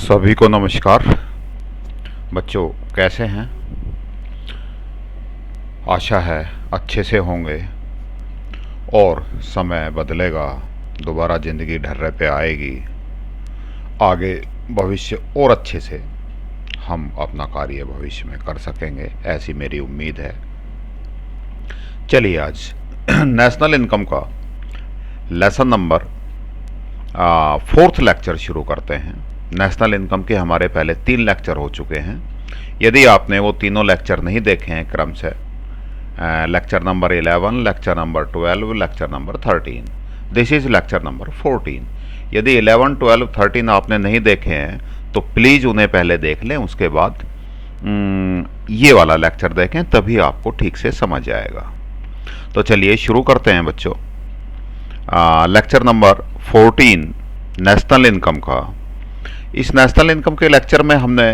सभी को नमस्कार। बच्चों कैसे हैं? आशा है अच्छे से होंगे। और समय बदलेगा, दोबारा ज़िंदगी ढर्रे पे आएगी। आगे भविष्य और अच्छे से हम अपना कार्य भविष्य में कर सकेंगे, ऐसी मेरी उम्मीद है। चलिए आज नेशनल इनकम का लेसन नंबर 4th लेक्चर शुरू करते हैं। नेशनल इनकम के हमारे पहले 3 लेक्चर हो चुके हैं। यदि आपने वो तीनों लेक्चर नहीं देखे हैं क्रम से, lecture number 11, lecture number 12, lecture number 13, this is lecture number 14। यदि 11, 12, 13 आपने नहीं देखे हैं तो प्लीज़ उन्हें पहले देख लें, उसके बाद ये वाला लेक्चर देखें, तभी आपको ठीक से समझ आएगा। तो चलिए शुरू करते हैं बच्चों। लेक्चर नंबर 14 नेशनल इनकम का। इस नेशनल इनकम के लेक्चर में हमने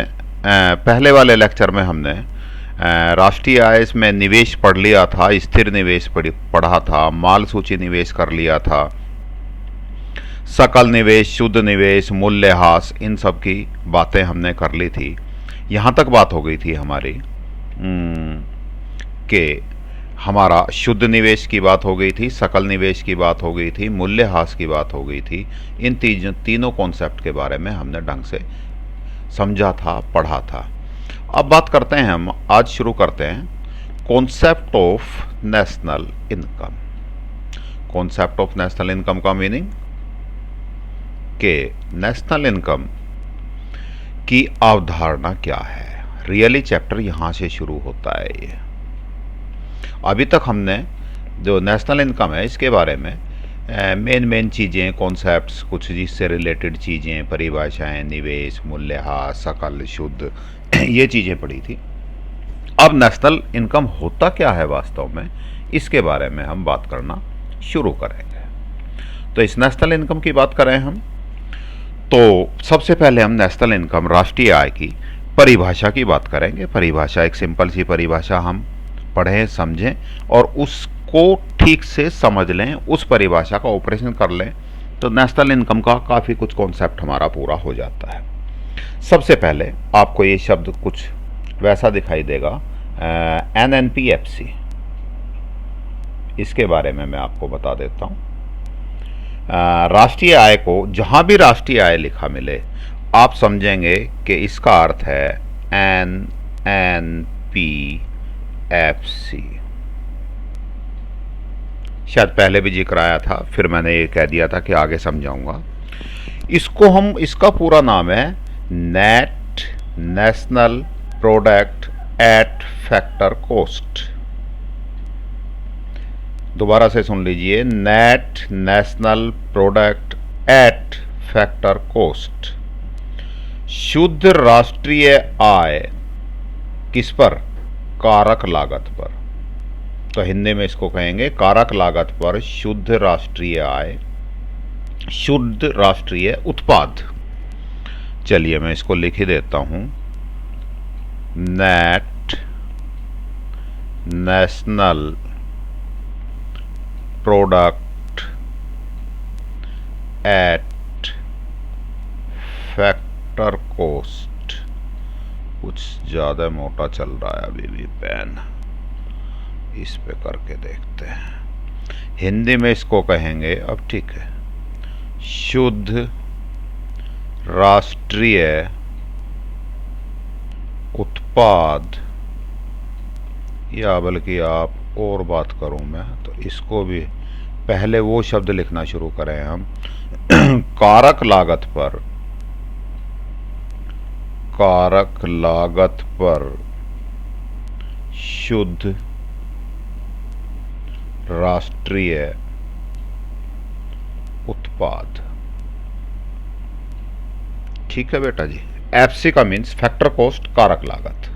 पहले वाले लेक्चर में हमने राष्ट्रीय आय में निवेश पढ़ लिया था, स्थिर निवेश पढ़ा था, माल सूची निवेश कर लिया था, सकल निवेश, शुद्ध निवेश, मूल्यह्रास, इन सब की बातें हमने कर ली थी। यहाँ तक बात हो गई थी हमारी कि हमारा शुद्ध निवेश की बात हो गई थी, सकल निवेश की बात हो गई थी, मूल्यह्रास की बात हो गई थी। इन तीनों कॉन्सेप्ट के बारे में हमने ढंग से समझा था, पढ़ा था। अब बात करते हैं हम, आज शुरू करते हैं concept of national income. Concept of national income का मीनिंग कि नेशनल इनकम की अवधारणा क्या है। रियली चैप्टर यहाँ से शुरू होता है। ये अभी तक हमने जो नेशनल इनकम है इसके बारे में मेन चीज़ें, कॉन्सेप्ट्स, कुछ जिससे रिलेटेड चीज़ें, परिभाषाएं, निवेश, मूल्यह्रास, सकल, शुद्ध, ये चीज़ें पढ़ी थी। अब नेशनल इनकम होता क्या है वास्तव में, इसके बारे में हम बात करना शुरू करेंगे। तो इस नेशनल इनकम की बात करें हम, तो सबसे पहले हम नेशनल इनकम, राष्ट्रीय आय की परिभाषा की बात करेंगे। परिभाषा एक सिंपल सी परिभाषा हम पढ़ें, समझें और उसको ठीक से समझ लें, उस परिभाषा का ऑपरेशन कर लें, तो नेशनल इनकम का काफ़ी कुछ कॉन्सेप्ट हमारा पूरा हो जाता है। सबसे पहले आपको ये शब्द कुछ वैसा दिखाई देगा, NNPFC। इसके बारे में मैं आपको बता देता हूँ। राष्ट्रीय आय को जहाँ भी राष्ट्रीय आय लिखा मिले, आप समझेंगे कि इसका अर्थ है NNPFC। शायद पहले भी जिक्र आया था, फिर मैंने ये कह दिया था कि आगे समझाऊंगा। इसका पूरा नाम है net national product at factor cost. दोबारा से सुन लीजिए, net national product at factor cost. शुद्ध राष्ट्रीय आय किस पर? कारक लागत पर। तो हिंदी में इसको कहेंगे कारक लागत पर शुद्ध राष्ट्रीय आय, शुद्ध राष्ट्रीय उत्पाद। चलिए मैं इसको लिख ही देता हूं, net national product at factor cost. कुछ ज़्यादा मोटा चल रहा है अभी भी पेन, इस पे करके देखते हैं। हिंदी में इसको कहेंगे, अब ठीक है, शुद्ध राष्ट्रीय उत्पाद, या बल्कि आप और बात करूं मैं तो इसको भी पहले वो शब्द लिखना शुरू करें हम कारक लागत पर, कारक लागत पर शुद्ध राष्ट्रीय उत्पाद। ठीक है बेटा जी। एफसी का मीन्स फैक्टर कॉस्ट, कारक लागत।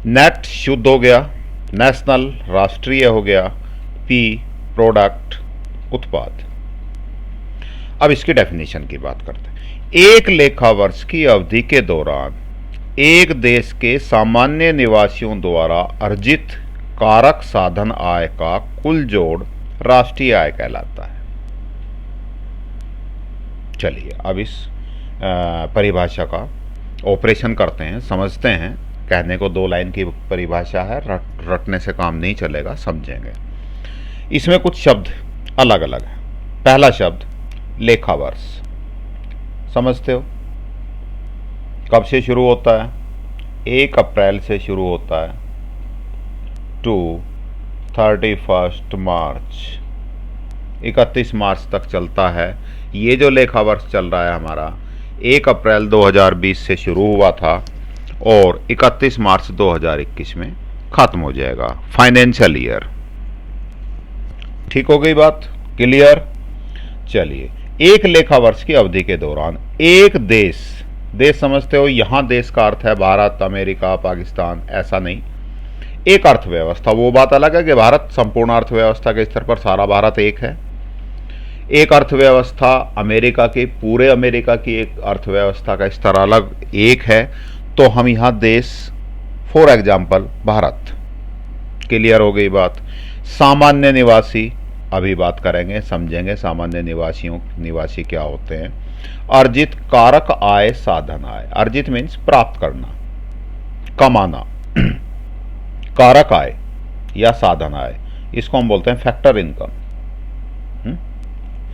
नेट शुद्ध हो गया, नेशनल राष्ट्रीय हो गया, पी प्रोडक्ट उत्पाद। अब इसकी डेफिनेशन की बात करते हैं। एक लेखा वर्ष की अवधि के दौरान एक देश के सामान्य निवासियों द्वारा अर्जित कारक साधन आय का कुल जोड़ राष्ट्रीय आय कहलाता है। चलिए अब इस परिभाषा का ऑपरेशन करते हैं, समझते हैं। कहने को 2 लाइन की परिभाषा है, रटने से काम नहीं चलेगा, समझेंगे। इसमें कुछ शब्द अलग अलग है। पहला शब्द लेखा वर्ष, समझते हो कब से शुरू होता है? 1 अप्रैल से शुरू होता है टू 31 मार्च, 31 मार्च तक चलता है। ये जो लेखा वर्ष चल रहा है हमारा 1 अप्रैल 2020 से शुरू हुआ था और 31 मार्च 2021 में खत्म हो जाएगा, फाइनेंशियल ईयर। ठीक हो गई बात, क्लियर? चलिए, एक लेखा वर्ष की अवधि के दौरान एक देश, देश समझते हो, यहां देश का अर्थ है भारत, अमेरिका, पाकिस्तान, ऐसा नहीं। एक अर्थव्यवस्था, वो बात अलग है कि भारत संपूर्ण अर्थव्यवस्था के स्तर पर सारा भारत एक है। एक अर्थव्यवस्था अमेरिका की, पूरे अमेरिका की एक अर्थव्यवस्था का स्तर अलग एक है। तो हम यहाँ देश, फॉर एग्जाम्पल भारत, क्लियर हो गई बात। सामान्य निवासी, अभी बात करेंगे, समझेंगे सामान्य निवासी क्या होते हैं। अर्जित कारक आय, साधन आय। अर्जित मीन्स प्राप्त करना, कमाना। कारक आय या साधन आय, इसको हम बोलते हैं फैक्टर इनकम।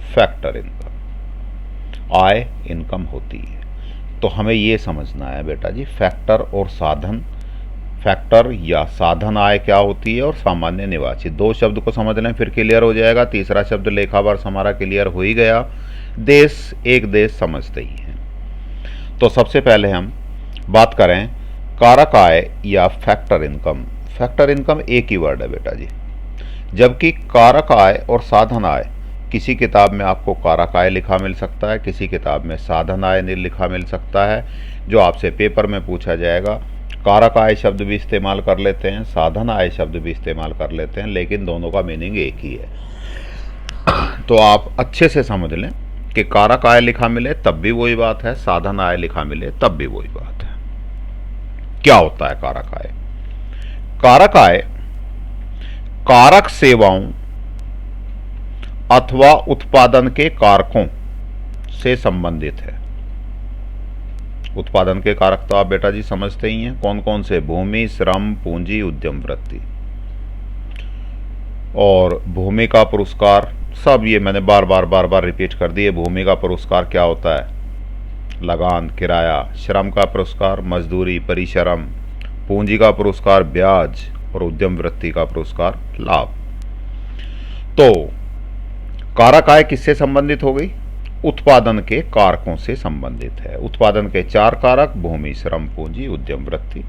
फैक्टर इनकम, आय इनकम होती है। तो हमें ये समझना है बेटा जी, फैक्टर और साधन, फैक्टर या साधन आय क्या होती है और सामान्य निवासी, 2 शब्द को समझ लें फिर क्लियर हो जाएगा। तीसरा शब्द लेखा वर्ष हमारा क्लियर हो ही गया। देश, एक देश समझते ही हैं। तो सबसे पहले हम बात करें कारक आय या फैक्टर इनकम। फैक्टर इनकम एक ही वर्ड है बेटा जी, जबकि कारक आय और साधन आय, किसी किताब में आपको कारक आय लिखा मिल सकता है, किसी किताब में साधन आय लिखा मिल सकता है। जो आपसे पेपर में पूछा जाएगा, कारक आय शब्द भी इस्तेमाल कर लेते हैं, साधन आय शब्द भी इस्तेमाल कर लेते हैं, लेकिन दोनों का मीनिंग एक ही है। तो आप अच्छे से समझ लें कि कारक आय लिखा मिले तब भी वही बात है, साधन आय लिखा मिले तब भी वही बात है। क्या होता है कारक आय? कारक आय कारक सेवाओं अथवा उत्पादन के कारकों से संबंधित है। उत्पादन के कारक तो आप बेटा जी समझते ही हैं, कौन कौन से? भूमि, श्रम, पूंजी, उद्यम वृत्ति। और भूमि का पुरस्कार, सब ये मैंने बार बार रिपीट कर दिए। भूमि का पुरस्कार क्या होता है? लगान, किराया। श्रम का पुरस्कार मजदूरी, परिश्रम। पूंजी का पुरस्कार ब्याज और उद्यम वृत्ति का पुरस्कार लाभ। तो कारक आय किससे संबंधित हो गई? उत्पादन के कारकों से संबंधित है। उत्पादन के 4 कारक, भूमि, श्रम, पूंजी, उद्यम वृत्ति,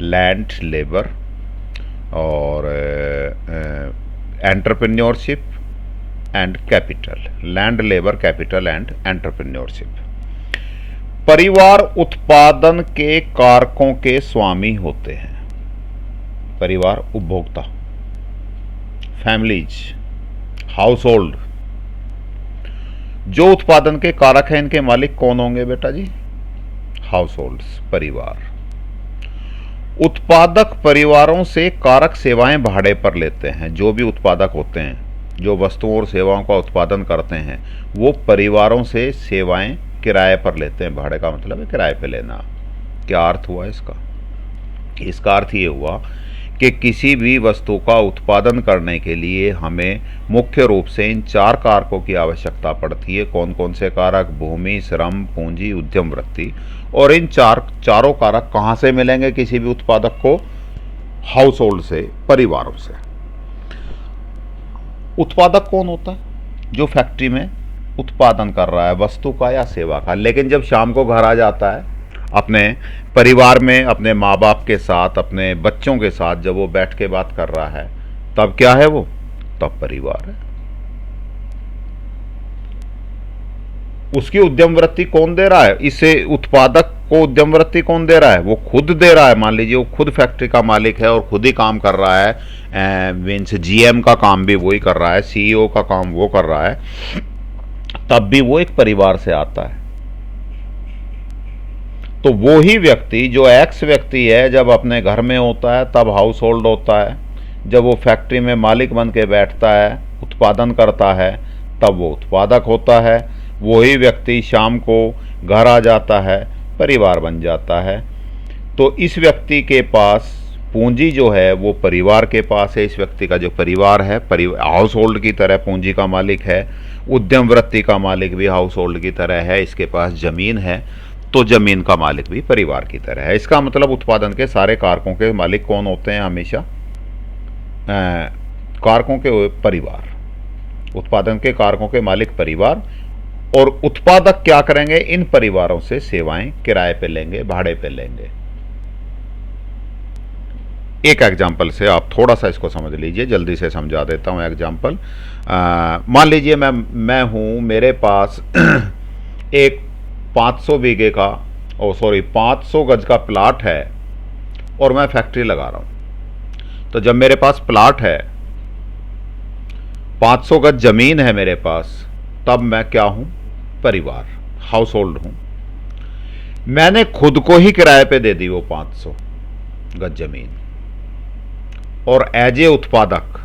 लैंड, लेबर और entrepreneurship and capital. Land, labour, capital and entrepreneurship. परिवार उत्पादन के कारकों के स्वामी होते हैं। परिवार, उपभोक्ता, फैमिलीज, हाउस होल्ड। जो उत्पादन के कारक हैं, इनके मालिक कौन होंगे बेटा जी? हाउस होल्ड्स, परिवार। उत्पादक परिवारों से कारक सेवाएं भाड़े पर लेते हैं। जो भी उत्पादक होते हैं, जो वस्तुओं और सेवाओं का उत्पादन करते हैं, वो परिवारों से सेवाएं किराए पर लेते हैं। भाड़े का मतलब है किराए पे लेना। क्या अर्थ हुआ इसका? इसका अर्थ ये हुआ कि किसी भी वस्तु का उत्पादन करने के लिए हमें मुख्य रूप से इन 4 कारकों की आवश्यकता पड़ती है। कौन कौन से कारक? भूमि, श्रम, पूंजी, उद्यम वृत्ति। और इन चारों कारक कहाँ से मिलेंगे किसी भी उत्पादक को? हाउस होल्ड से, परिवारों से। उत्पादक कौन होता है? जो फैक्ट्री में उत्पादन कर रहा है वस्तु का या सेवा का, लेकिन जब शाम को घर आ जाता है अपने परिवार में, अपने माँ बाप के साथ, अपने बच्चों के साथ जब वो बैठ के बात कर रहा है, तब क्या है वो? तब परिवार है। उसकी उद्यम वृत्ति कौन दे रहा है? इसे उत्पादक को उद्यम वृत्ति कौन दे रहा है? वो खुद दे रहा है। मान लीजिए वो खुद फैक्ट्री का मालिक है और खुद ही काम कर रहा है, मीन्स जीएम का काम भी वही कर रहा है, सीईओ का काम वो कर रहा है, तब भी वो एक परिवार से आता है। तो वो ही व्यक्ति जो एक्स व्यक्ति है, जब अपने घर में होता है तब हाउस होल्ड होता है, जब वो फैक्ट्री में मालिक बन के बैठता है, उत्पादन करता है, तब वो उत्पादक होता है। वही व्यक्ति शाम को घर आ जाता है, परिवार बन जाता है। तो इस व्यक्ति के पास पूंजी जो है वो परिवार के पास है। इस व्यक्ति का जो परिवार है, हाउस होल्ड की तरह पूंजी का मालिक है। उद्यम वृत्ति का मालिक भी हाउस होल्ड की तरह है। इसके पास जमीन है, तो जमीन का मालिक भी परिवार की तरह है। इसका मतलब उत्पादन के सारे कारकों के मालिक कौन होते हैं? हमेशा कारकों के परिवार। उत्पादन के कारकों के मालिक परिवार, और उत्पादक क्या करेंगे? इन परिवारों से सेवाएं किराए पे लेंगे, भाड़े पे लेंगे। एक एग्जाम्पल से आप थोड़ा सा इसको समझ लीजिए, जल्दी से समझा देता हूं एग्जाम्पल। मान लीजिए मैं हूं, मेरे पास एक 500 बीघे का 500 गज का प्लाट है और मैं फैक्ट्री लगा रहा हूं। तो जब मेरे पास प्लाट है, 500 गज जमीन है मेरे पास, तब मैं क्या हूं? परिवार, हाउस होल्ड हूं। मैंने खुद को ही किराए पे दे दी वो 500 गज जमीन, और एज ए उत्पादक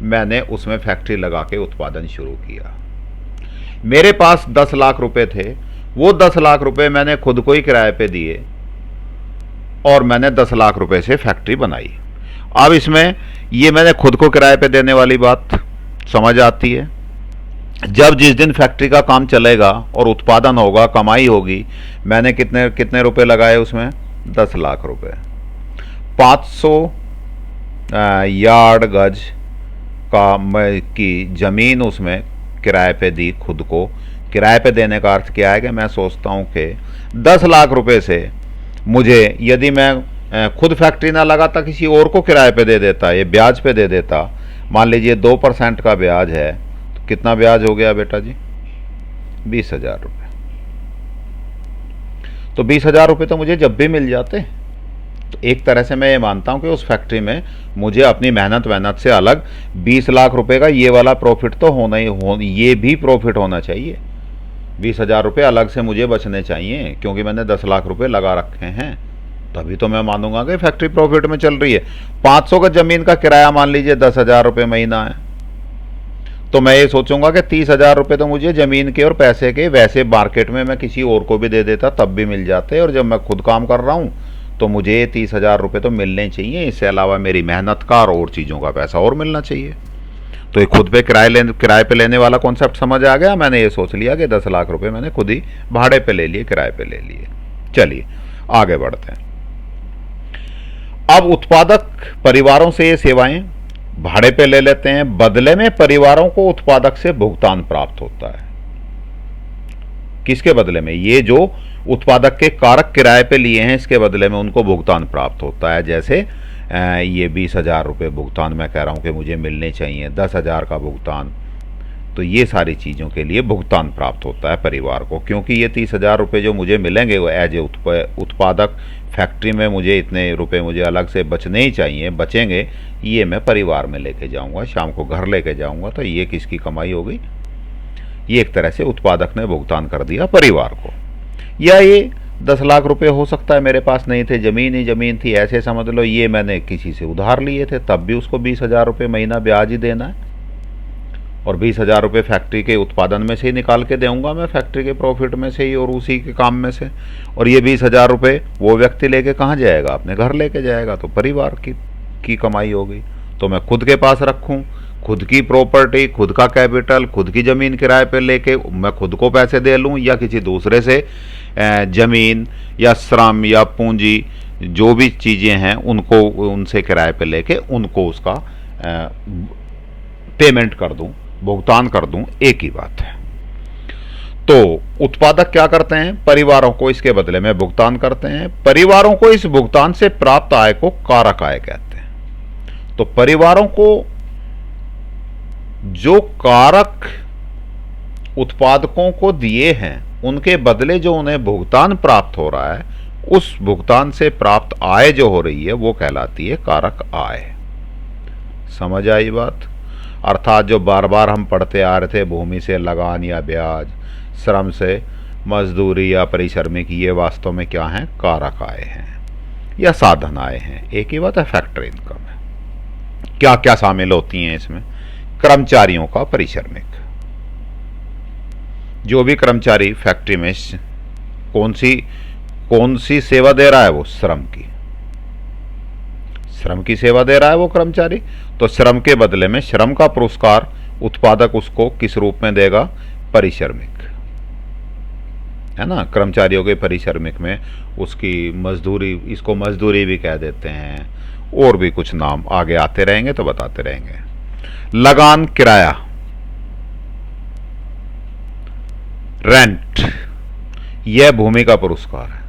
मैंने उसमें फैक्ट्री लगा के उत्पादन शुरू किया। मेरे पास 10 लाख रुपए थे, वो 10 लाख रुपए मैंने खुद को ही किराए पे दिए और मैंने 10 लाख रुपए से फैक्ट्री बनाई। अब इसमें ये मैंने खुद को किराए पे देने वाली बात समझ आती है। जब जिस दिन फैक्ट्री का काम चलेगा और उत्पादन होगा, कमाई होगी, मैंने कितने कितने रुपए लगाए उसमें? 10 लाख रुपए। 500 यार्ड गज की ज़मीन उसमें किराए पे दी खुद को। किराए पे देने का अर्थ क्या है कि मैं सोचता हूँ कि 10 लाख रुपए से मुझे, यदि मैं खुद फैक्ट्री ना लगाता, किसी और को किराए पे दे देता, ये ब्याज पे दे देता, मान लीजिए 2% का ब्याज है, तो कितना ब्याज हो गया बेटा जी? 20,000 रुपये। तो 20,000 रुपये तो मुझे जब भी मिल जाते। तो एक तरह से मैं ये मानता हूँ कि उस फैक्ट्री में मुझे अपनी मेहनत से अलग 20 लाख रुपए का ये वाला प्रॉफिट तो ये भी प्रॉफिट होना चाहिए। 20,000 रुपये अलग से मुझे बचने चाहिए, क्योंकि मैंने 10 लाख रुपए लगा रखे हैं, तभी तो मैं मानूंगा कि फैक्ट्री प्रॉफिट में चल रही है। 500 का जमीन का किराया मान लीजिए 10,000 रुपये महीना है, तो मैं ये सोचूंगा कि 30,000 रुपये तो मुझे जमीन के और पैसे के वैसे मार्केट में मैं किसी और को भी दे देता, तब भी मिल जाते, और जब मैं खुद काम कर रहा हूँ तो मुझे 30,000 रुपये तो मिलने चाहिए। इससे अलावा मेरी मेहनत का और चीज़ों का पैसा और मिलना चाहिए। तो ये खुद पे किराए पे लेने वाला कॉन्सेप्ट समझ आ गया। मैंने ये सोच लिया कि 10 लाख रुपए मैंने खुद ही भाड़े पे ले लिए, किराए पे ले लिए। चलिए आगे बढ़ते हैं। अब उत्पादक परिवारों से ये सेवाएं भाड़े पे ले लेते हैं, बदले में परिवारों को उत्पादक से भुगतान प्राप्त होता है। किसके बदले में? ये जो उत्पादक के कारक किराए पे लिए हैं, इसके बदले में उनको भुगतान प्राप्त होता है। जैसे ये 20,000 रुपये भुगतान मैं कह रहा हूँ कि मुझे मिलने चाहिए, 10,000 का भुगतान, तो ये सारी चीज़ों के लिए भुगतान प्राप्त होता है परिवार को, क्योंकि ये 30,000 रुपये जो मुझे मिलेंगे वो एज ए उत्पादक फैक्ट्री में मुझे इतने रुपए मुझे अलग से बचने ही चाहिए, बचेंगे, ये मैं परिवार में लेके जाऊँगा, शाम को घर लेके जाऊँगा। तो ये किसकी कमाई हो गई? ये एक तरह से उत्पादक ने भुगतान कर दिया परिवार को। या ये 10 लाख रुपए हो सकता है मेरे पास नहीं थे, ज़मीन ही ज़मीन थी, ऐसे समझ लो ये मैंने किसी से उधार लिए थे, तब भी उसको 20,000 रुपये महीना ब्याज ही देना है, और 20,000 रुपये फैक्ट्री के उत्पादन में से ही निकाल के दूंगा मैं, फैक्ट्री के प्रॉफिट में से ही और उसी के काम में से। और ये 20,000 रुपये वो व्यक्ति लेके कहाँ जाएगा? अपने घर लेके जाएगा। तो परिवार की कमाई हो गई। तो मैं खुद के पास रखूँ, खुद की प्रॉपर्टी, खुद का कैपिटल, खुद की ज़मीन किराए पे लेके मैं खुद को पैसे दे लूँ, या किसी दूसरे से ज़मीन या श्रम या पूंजी जो भी चीज़ें हैं उनको उनसे किराए पे लेके उनको उसका पेमेंट कर दूं, भुगतान कर दूं, एक ही बात है। तो उत्पादक क्या करते हैं? परिवारों को इसके बदले में भुगतान करते हैं। परिवारों को इस भुगतान से प्राप्त आय को कारक आय कहते हैं। तो परिवारों को जो कारक उत्पादकों को दिए हैं उनके बदले जो उन्हें भुगतान प्राप्त हो रहा है, उस भुगतान से प्राप्त आय जो हो रही है वो कहलाती है कारक आय। समझ आई बात? अर्थात जो बार बार हम पढ़ते आ रहे थे, भूमि से लगान या ब्याज, श्रम से मजदूरी या परिश्रमिक, ये वास्तव में क्या है? कारक आय हैं या साधन आय हैं। एक ही बात है। फैक्ट्री इनकम है। क्या क्या शामिल होती हैं इसमें? कर्मचारियों का परिश्रमिक, जो भी कर्मचारी फैक्ट्री में कौन सी सेवा दे रहा है, वो श्रम की सेवा दे रहा है वो कर्मचारी, तो श्रम के बदले में श्रम का पुरस्कार उत्पादक उसको किस रूप में देगा, परिश्रमिक, है ना। कर्मचारियों के परिश्रमिक में उसकी मजदूरी, इसको मजदूरी भी कह देते हैं, और भी कुछ नाम आगे आते रहेंगे तो बताते रहेंगे। लगान, किराया, रेंट, यह भूमि का पुरस्कार है।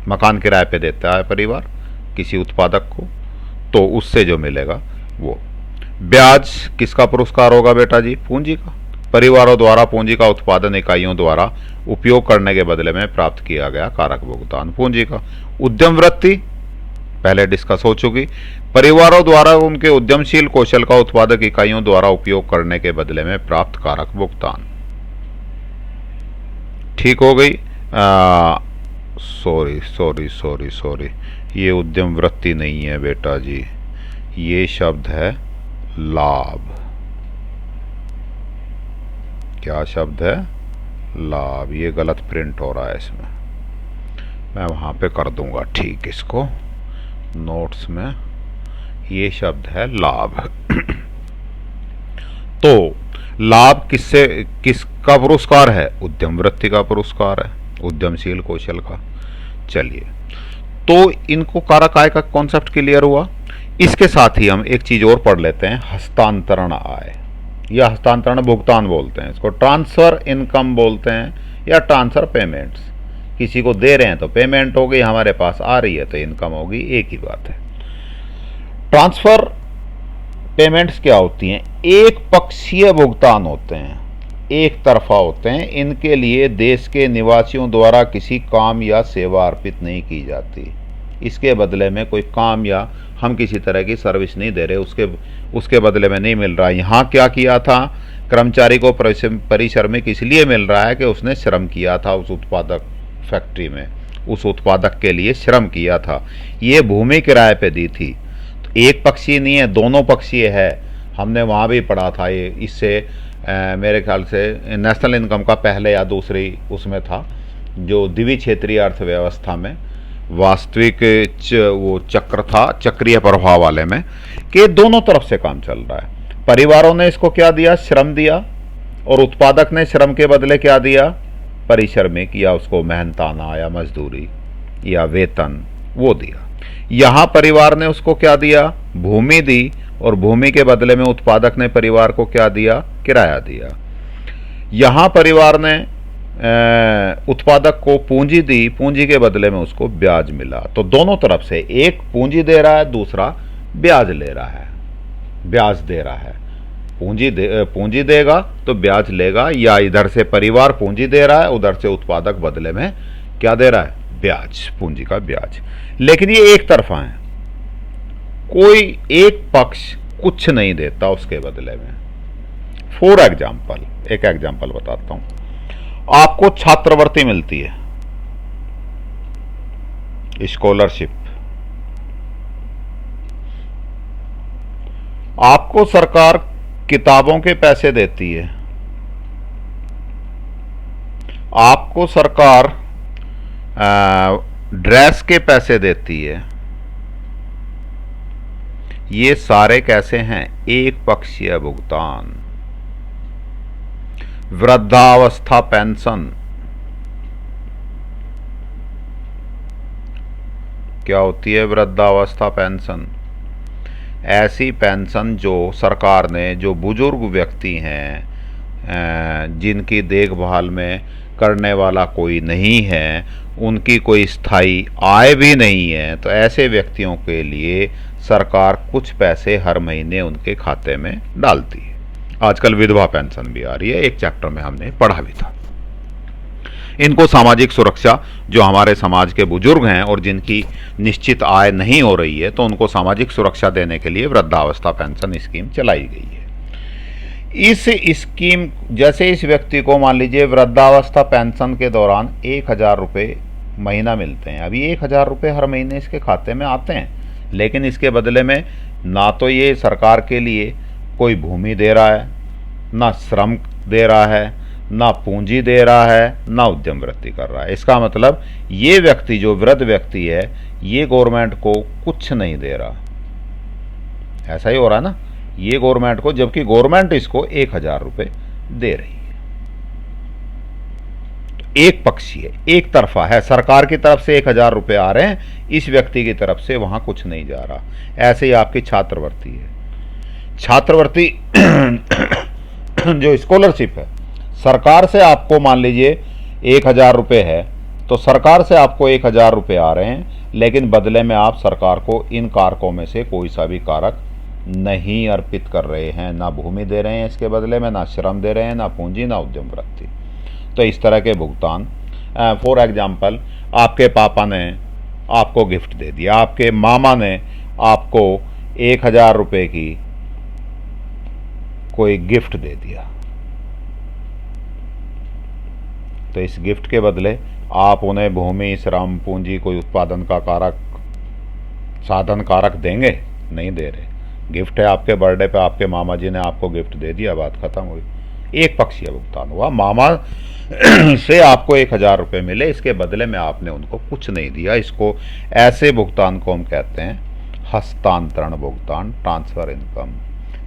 मकान किराए पे देता है परिवार किसी उत्पादक को, तो उससे जो मिलेगा वो। ब्याज किसका पुरस्कार होगा बेटा जी, पूंजी का। परिवारों द्वारा पूंजी का उत्पादन इकाइयों द्वारा उपयोग करने के बदले में प्राप्त किया गया कारक भुगतान पूंजी का। उद्यम वृत्ति पहले डिस्कस हो चुकी, परिवारों द्वारा उनके उद्यमशील कौशल का उत्पादक इकाइयों द्वारा उपयोग करने के बदले में प्राप्त कारक भुगतान। ठीक हो गई। सॉरी, ये उद्यम वृत्ति नहीं है बेटा जी, ये शब्द है लाभ। क्या शब्द है, लाभ। ये गलत प्रिंट हो रहा है इसमें, मैं वहां पे कर दूंगा ठीक इसको नोट्स में। ये शब्द है लाभ। तो लाभ किसका पुरस्कार है, उद्यम वृत्ति का पुरस्कार है, उद्यमशील कौशल का। चलिए, तो इनको कारक आय का कॉन्सेप्ट क्लियर हुआ। इसके साथ ही हम एक चीज और पढ़ लेते हैं, हस्तांतरण आय या हस्तांतरण भुगतान बोलते हैं इसको, ट्रांसफर इनकम बोलते हैं या ट्रांसफर पेमेंट्स। किसी को दे रहे हैं तो पेमेंट होगी, हमारे पास आ रही है तो इनकम होगी, एक ही बात है। ट्रांसफर पेमेंट्स क्या होती हैं, एक पक्षीय भुगतान होते हैं, एक तरफा होते हैं। इनके लिए देश के निवासियों द्वारा किसी काम या सेवा अर्पित नहीं की जाती। इसके बदले में कोई काम या हम किसी तरह की सर्विस नहीं दे रहे, उसके बदले में नहीं मिल रहा। यहाँ क्या किया था, कर्मचारी को परिश्रमिक इसलिए मिल रहा है कि उसने श्रम किया था उस उत्पादक फैक्ट्री में, उस उत्पादक के लिए श्रम किया था। ये भूमि किराए पे दी थी, तो एक पक्षीय नहीं है, दोनों पक्षीय है। हमने वहाँ भी पढ़ा था ये, इससे मेरे ख्याल से नेशनल इनकम का पहले या दूसरी उसमें था, जो द्विवीय क्षेत्रीय अर्थव्यवस्था में वास्तविक वो चक्र था, चक्रीय प्रभाव वाले में, कि दोनों तरफ से काम चल रहा है। परिवारों ने इसको क्या दिया, श्रम दिया, और उत्पादक ने श्रम के बदले क्या दिया, परिश्रमिक या उसको मेहनताना या मजदूरी या वेतन वो दिया। यहाँ परिवार ने उसको क्या दिया, भूमि दी, और भूमि के बदले में उत्पादक ने परिवार को क्या दिया, किराया दिया। यहाँ परिवार ने उत्पादक को पूंजी दी, पूंजी के बदले में उसको ब्याज मिला। तो दोनों तरफ से, एक पूंजी दे रहा है, दूसरा ब्याज ले रहा है, ब्याज दे रहा है। पूंजी देगा तो ब्याज लेगा, या इधर से परिवार पूंजी दे रहा है, उधर से उत्पादक बदले में क्या दे रहा है, ब्याज, पूंजी का ब्याज। लेकिन ये एक तरफा है, कोई एक पक्ष कुछ नहीं देता उसके बदले में। फॉर एग्जाम्पल, एक एग्जाम्पल बताता हूं, आपको छात्रवृत्ति मिलती है, स्कॉलरशिप। आपको सरकार किताबों के पैसे देती है, आपको सरकार ड्रेस के पैसे देती है। ये सारे कैसे हैं, एक पक्षीय भुगतान। वृद्धावस्था पेंशन क्या होती है, वृद्धावस्था पेंशन ऐसी पेंशन जो सरकार ने, जो बुजुर्ग व्यक्ति हैं जिनकी देखभाल में करने वाला कोई नहीं है, उनकी कोई स्थायी आय भी नहीं है, तो ऐसे व्यक्तियों के लिए सरकार कुछ पैसे हर महीने उनके खाते में डालती है। आजकल विधवा पेंशन भी आ रही है, एक चैप्टर में हमने पढ़ा भी था। इनको सामाजिक सुरक्षा, जो हमारे समाज के बुजुर्ग हैं और जिनकी निश्चित आय नहीं हो रही है, तो उनको सामाजिक सुरक्षा देने के लिए वृद्धावस्था पेंशन स्कीम चलाई गई है। इस स्कीम, जैसे इस व्यक्ति को मान लीजिए वृद्धावस्था पेंशन के दौरान 1000 रुपये महीना मिलते हैं। अभी 1000 रुपये हर महीने इसके खाते में आते हैं, लेकिन इसके बदले में ना तो ये सरकार के लिए कोई भूमि दे रहा है, ना श्रम दे रहा है, ना पूंजी दे रहा है, ना उद्यम वृत्ति कर रहा है। इसका मतलब ये व्यक्ति, जो वृद्ध व्यक्ति है, ये गवर्नमेंट को कुछ नहीं दे रहा। ऐसा ही हो रहा है ना, ये गवर्नमेंट को, जबकि गवर्नमेंट इसको 1,000 रुपये दे रही है। तो एक पक्षीय, एक तरफा है, सरकार की तरफ से 1,000 रुपये आ रहे हैं, इस व्यक्ति की तरफ से वहां कुछ नहीं जा रहा। ऐसे ही आपकी छात्रवृत्ति है। छात्रवृत्ति जो स्कॉलरशिप है, सरकार से आपको मान लीजिए 1,000 रुपये है, तो सरकार से आपको 1,000 रुपये आ रहे हैं, लेकिन बदले में आप सरकार को इन कारकों में से कोई सा भी कारक नहीं अर्पित कर रहे हैं। ना भूमि दे रहे हैं इसके बदले में, ना श्रम दे रहे हैं, ना पूंजी, ना उद्यम वृत्ति। तो इस तरह के भुगतान, फॉर एग्जाम्पल, आपके पापा ने आपको गिफ्ट दे दिया, आपके मामा ने आपको 1,000 रुपये की कोई गिफ्ट दे दिया, तो इस गिफ्ट के बदले आप उन्हें भूमि, श्रम, पूंजी, कोई उत्पादन का कारक, साधन कारक देंगे? नहीं दे रहे। गिफ्ट है, आपके बर्थडे पे आपके मामा जी ने आपको गिफ्ट दे दिया, बात खत्म हुई। एक पक्षीय भुगतान हुआ। मामा से आपको 1,000 रुपये मिले, इसके बदले में आपने उनको कुछ नहीं दिया। इसको, ऐसे भुगतान को हम कहते हैं हस्तांतरण भुगतान, ट्रांसफर इनकम।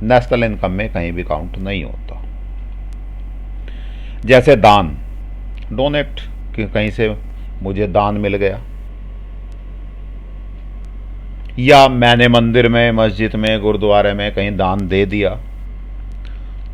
नेशनल इनकम में कहीं भी काउंट नहीं होता। जैसे दान, डोनेट, कि कहीं से मुझे दान मिल गया, या मैंने मंदिर में, मस्जिद में, गुरुद्वारे में कहीं दान दे दिया,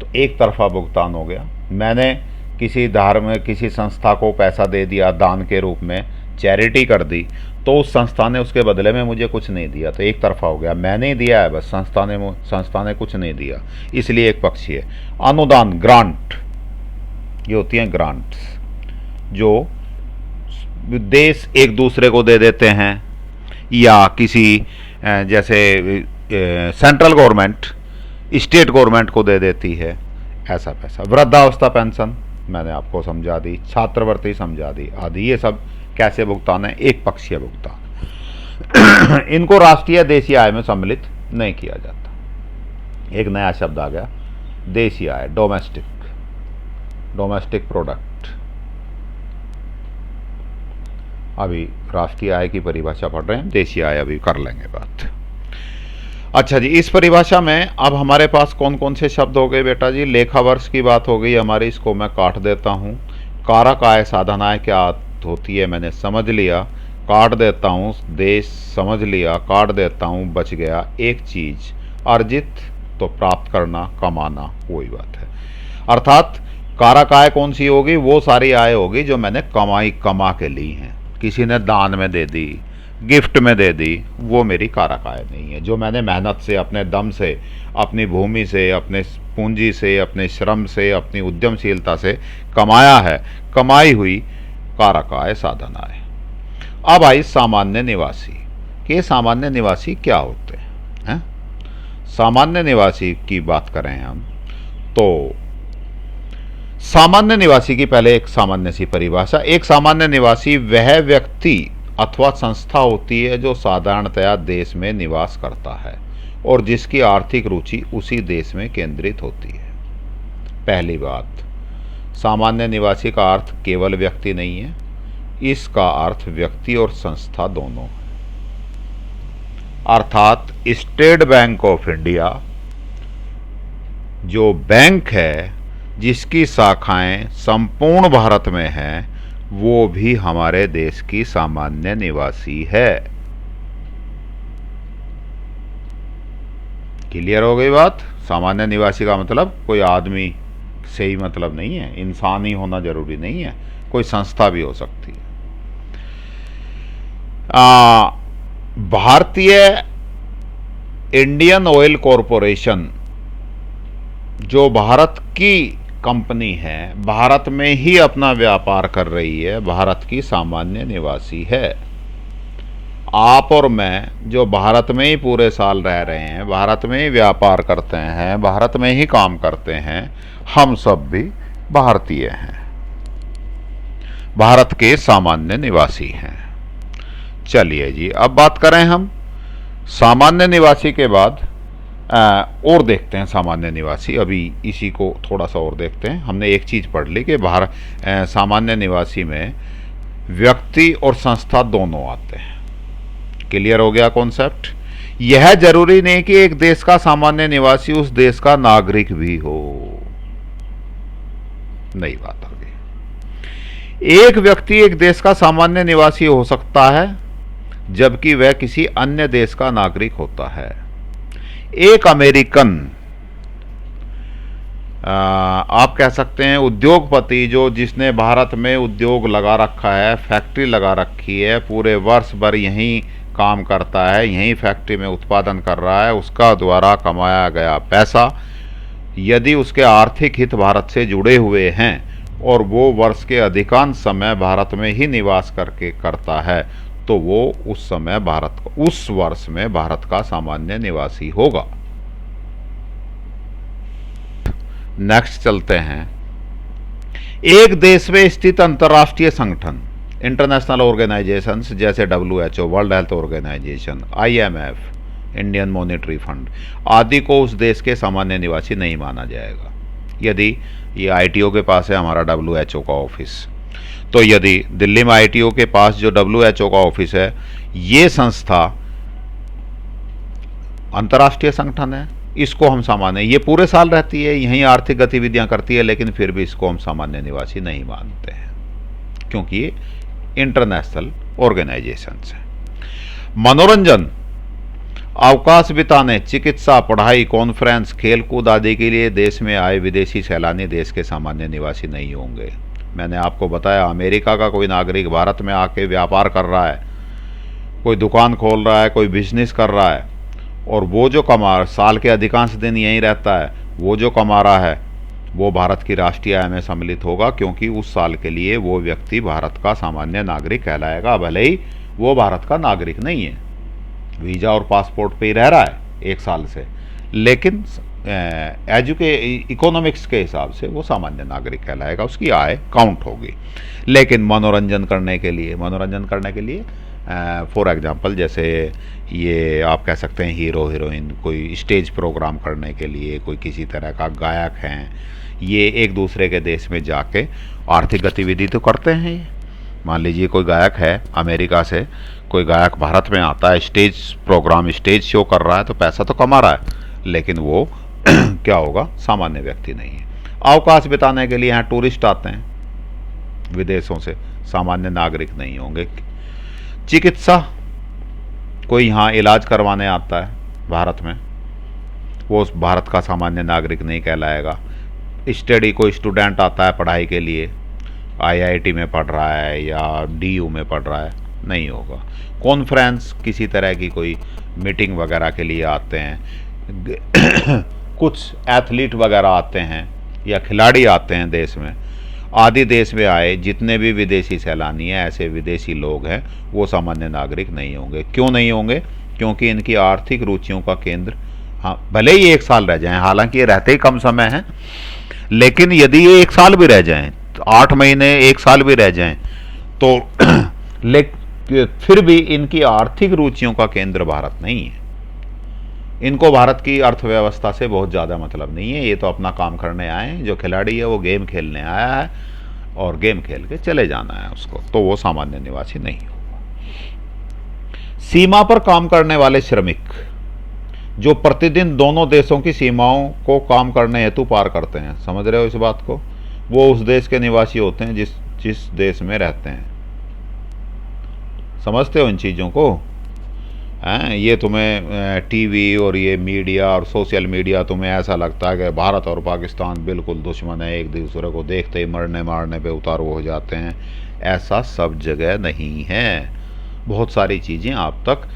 तो एक तरफा भुगतान हो गया। मैंने किसी धर्म, किसी संस्था को पैसा दे दिया दान के रूप में, चैरिटी कर दी, तो उस संस्था ने उसके बदले में मुझे कुछ नहीं दिया, तो एक तरफा हो गया। मैंने ही दिया है बस, संस्था ने कुछ नहीं दिया, इसलिए एक पक्षीय है। अनुदान, ग्रांट, ये होती हैं ग्रांट्स, जो देश एक दूसरे को दे देते हैं, या किसी जैसे सेंट्रल गवर्नमेंट स्टेट गवर्नमेंट को दे देती है, ऐसा पैसा। वृद्धावस्था पेंशन मैंने आपको समझा दी, छात्रवृत्ति समझा दी आदि। ये सब कैसे भुगतान है? एक पक्षीय भुगतान। इनको राष्ट्रीय देशीय आय में सम्मिलित नहीं किया जाता। एक नया शब्द आ गया, देशीय आय, डोमेस्टिक प्रोडक्ट। अभी राष्ट्रीय आय की परिभाषा पढ़ रहे हैं, देशीय आय अभी कर लेंगे बात। अच्छा जी, इस परिभाषा में अब हमारे पास कौन कौन से शब्द हो गए बेटा जी? लेखा वर्ष की बात हो गई हमारी, इसको मैं काट देता हूँ। कारक आय, साधन आय क्या होती है मैंने समझ लिया, काट देता हूँ। देश समझ लिया, काट देता हूँ। बच गया एक चीज, अर्जित, तो प्राप्त करना, कमाना, वही बात है। अर्थात कारक आय कौन सी होगी? वो सारी आय होगी जो मैंने कमा के ली हैं। किसी ने दान में दे दी, गिफ्ट में दे दी, वो मेरी कारक आय नहीं है। जो मैंने मेहनत से, अपने दम से, अपनी भूमि से, अपने पूंजी से, अपने श्रम से, अपनी उद्यमशीलता से कमाया है, कमाई हुई कारक आय, साधन आय। अब आई सामान्य निवासी। कि सामान्य निवासी क्या होते हैं? सामान्य निवासी की बात करें हम, तो सामान्य निवासी की पहले एक सामान्य सी परिभाषा। एक सामान्य निवासी वह व्यक्ति अथवा संस्था होती है जो साधारणतया देश में निवास करता है और जिसकी आर्थिक रुचि उसी देश में केंद्रित होती है। पहली बात, सामान्य निवासी का अर्थ केवल व्यक्ति नहीं है, इसका अर्थ व्यक्ति और संस्था दोनों है। अर्थात स्टेट बैंक ऑफ इंडिया जो बैंक है, जिसकी शाखाएं संपूर्ण भारत में हैं, वो भी हमारे देश की सामान्य निवासी है। क्लियर हो गई बात? सामान्य निवासी का मतलब कोई आदमी से ही मतलब नहीं है, इंसान ही होना जरूरी नहीं है, कोई संस्था भी हो सकती है। भारतीय इंडियन ऑयल कॉरपोरेशन जो भारत की कंपनी है, भारत में ही अपना व्यापार कर रही है, भारत की सामान्य निवासी है। आप और मैं जो भारत में ही पूरे साल रह रहे हैं, भारत में ही व्यापार करते हैं, भारत में ही काम करते हैं, हम सब भी भारतीय हैं, भारत के सामान्य निवासी हैं। चलिए जी, अब बात करें हम सामान्य निवासी के बाद और देखते हैं सामान्य निवासी, अभी इसी को थोड़ा सा और देखते हैं। हमने एक चीज़ पढ़ ली कि सामान्य निवासी में व्यक्ति और संस्था दोनों आते हैं। क्लियर हो गया कॉन्सेप्ट। यह जरूरी नहीं कि एक देश का सामान्य निवासी उस देश का नागरिक भी हो, नई बात आ गई। एक व्यक्ति एक देश का सामान्य निवासी हो सकता है जबकि वह किसी अन्य देश का नागरिक होता है। एक अमेरिकन आप कह सकते हैं उद्योगपति जो जिसने भारत में उद्योग लगा रखा है, फैक्ट्री लगा रखी है, पूरे वर्ष भर यहीं काम करता है, यहीं फैक्ट्री में उत्पादन कर रहा है, उसका द्वारा कमाया गया पैसा यदि उसके आर्थिक हित भारत से जुड़े हुए हैं और वो वर्ष के अधिकांश समय भारत में ही निवास करके करता है तो वो उस समय उस वर्ष में भारत का सामान्य निवासी होगा। नेक्स्ट चलते हैं। एक देश में स्थित अंतर्राष्ट्रीय संगठन, इंटरनेशनल ऑर्गेनाइजेशंस जैसे WHO, world health organisation, IMF, Indian monetary fund आदि को उस देश के सामान्य निवासी नहीं माना जाएगा। यदि ये ITO के पास है हमारा WHO का ऑफिस, तो यदि दिल्ली में ITO के पास जो WHO का ऑफिस है, ये संस्था अंतर्राष्ट्रीय संगठन है, इसको हम सामान्य, ये पूरे साल रहती है, यहीं आर्थिक गतिविधियां करती है, लेकिन फिर भी इसको हम सामान्य निवासी नहीं मानते हैं क्योंकि ये इंटरनेशनल ऑर्गेनाइजेशंस है। मनोरंजन, अवकाश बिताने, चिकित्सा, पढ़ाई, कॉन्फ्रेंस, खेलकूद आदि के लिए देश में आए विदेशी सैलानी देश के सामान्य निवासी नहीं होंगे। मैंने आपको बताया अमेरिका का कोई नागरिक भारत में आके व्यापार कर रहा है, कोई दुकान खोल रहा है, कोई बिजनेस कर रहा है और वो जो साल के अधिकांश दिन यहीं रहता है, वो जो कमा रहा है वो भारत की राष्ट्रीय आय में सम्मिलित होगा क्योंकि उस साल के लिए वो व्यक्ति भारत का सामान्य नागरिक कहलाएगा, भले ही वो भारत का नागरिक नहीं है, वीज़ा और पासपोर्ट पे ही रह रहा है एक साल से, लेकिन इकोनॉमिक्स के हिसाब से वो सामान्य नागरिक कहलाएगा, उसकी आय काउंट होगी। लेकिन मनोरंजन करने के लिए फॉर एग्जांपल जैसे ये आप कह सकते हैं हीरो हीरोइन कोई स्टेज प्रोग्राम करने के लिए, कोई किसी तरह का गायक हैं, ये एक दूसरे के देश में जाके आर्थिक गतिविधि तो करते हैं। मान लीजिए कोई गायक है अमेरिका से, कोई गायक भारत में आता है, स्टेज प्रोग्राम, स्टेज शो कर रहा है, तो पैसा तो कमा रहा है, लेकिन वो क्या होगा, सामान्य व्यक्ति नहीं है। अवकाश बिताने के लिए यहाँ टूरिस्ट आते हैं विदेशों से, सामान्य नागरिक नहीं होंगे। चिकित्सा, कोई यहाँ इलाज करवाने आता है भारत में, वो भारत का सामान्य नागरिक नहीं कहलाएगा। स्टडी, कोई स्टूडेंट आता है पढ़ाई के लिए, IIT में पढ़ रहा है या DU में पढ़ रहा है, नहीं होगा। कॉन्फ्रेंस, किसी तरह की कोई मीटिंग वगैरह के लिए आते हैं, कुछ एथलीट वगैरह आते हैं या खिलाड़ी आते हैं देश में, आदि देश में आए जितने भी विदेशी सैलानी हैं, ऐसे विदेशी लोग हैं, वो सामान्य नागरिक नहीं होंगे। क्यों नहीं होंगे? क्योंकि इनकी आर्थिक रुचियों का केंद्र, हाँ भले ही एक साल रह जाएं, हालांकि ये रहते ही कम समय है, लेकिन यदि ये एक साल भी रह जाएं, 8 महीने, एक साल भी रह जाएं, तो फिर भी इनकी आर्थिक रुचियों का केंद्र भारत नहीं है। इनको भारत की अर्थव्यवस्था से बहुत ज़्यादा मतलब नहीं है, ये तो अपना काम करने आए हैं। जो खिलाड़ी है वो गेम खेलने आया है और गेम खेल के चले जाना है उसको, तो वो सामान्य निवासी नहीं होगा। सीमा पर काम करने वाले श्रमिक, जो प्रतिदिन दोनों देशों की सीमाओं को काम करने हेतु पार करते हैं, समझ रहे हो इस बात को, वो उस देश के निवासी होते हैं जिस देश में रहते हैं। समझते हो इन चीज़ों को? हैं, ये तुम्हें टीवी और ये मीडिया और सोशल मीडिया तुम्हें ऐसा लगता है कि भारत और पाकिस्तान बिल्कुल दुश्मन है, एक दूसरे को देखते ही मरने मारने पे उतारू हो जाते हैं। ऐसा सब जगह नहीं है, बहुत सारी चीज़ें आप तक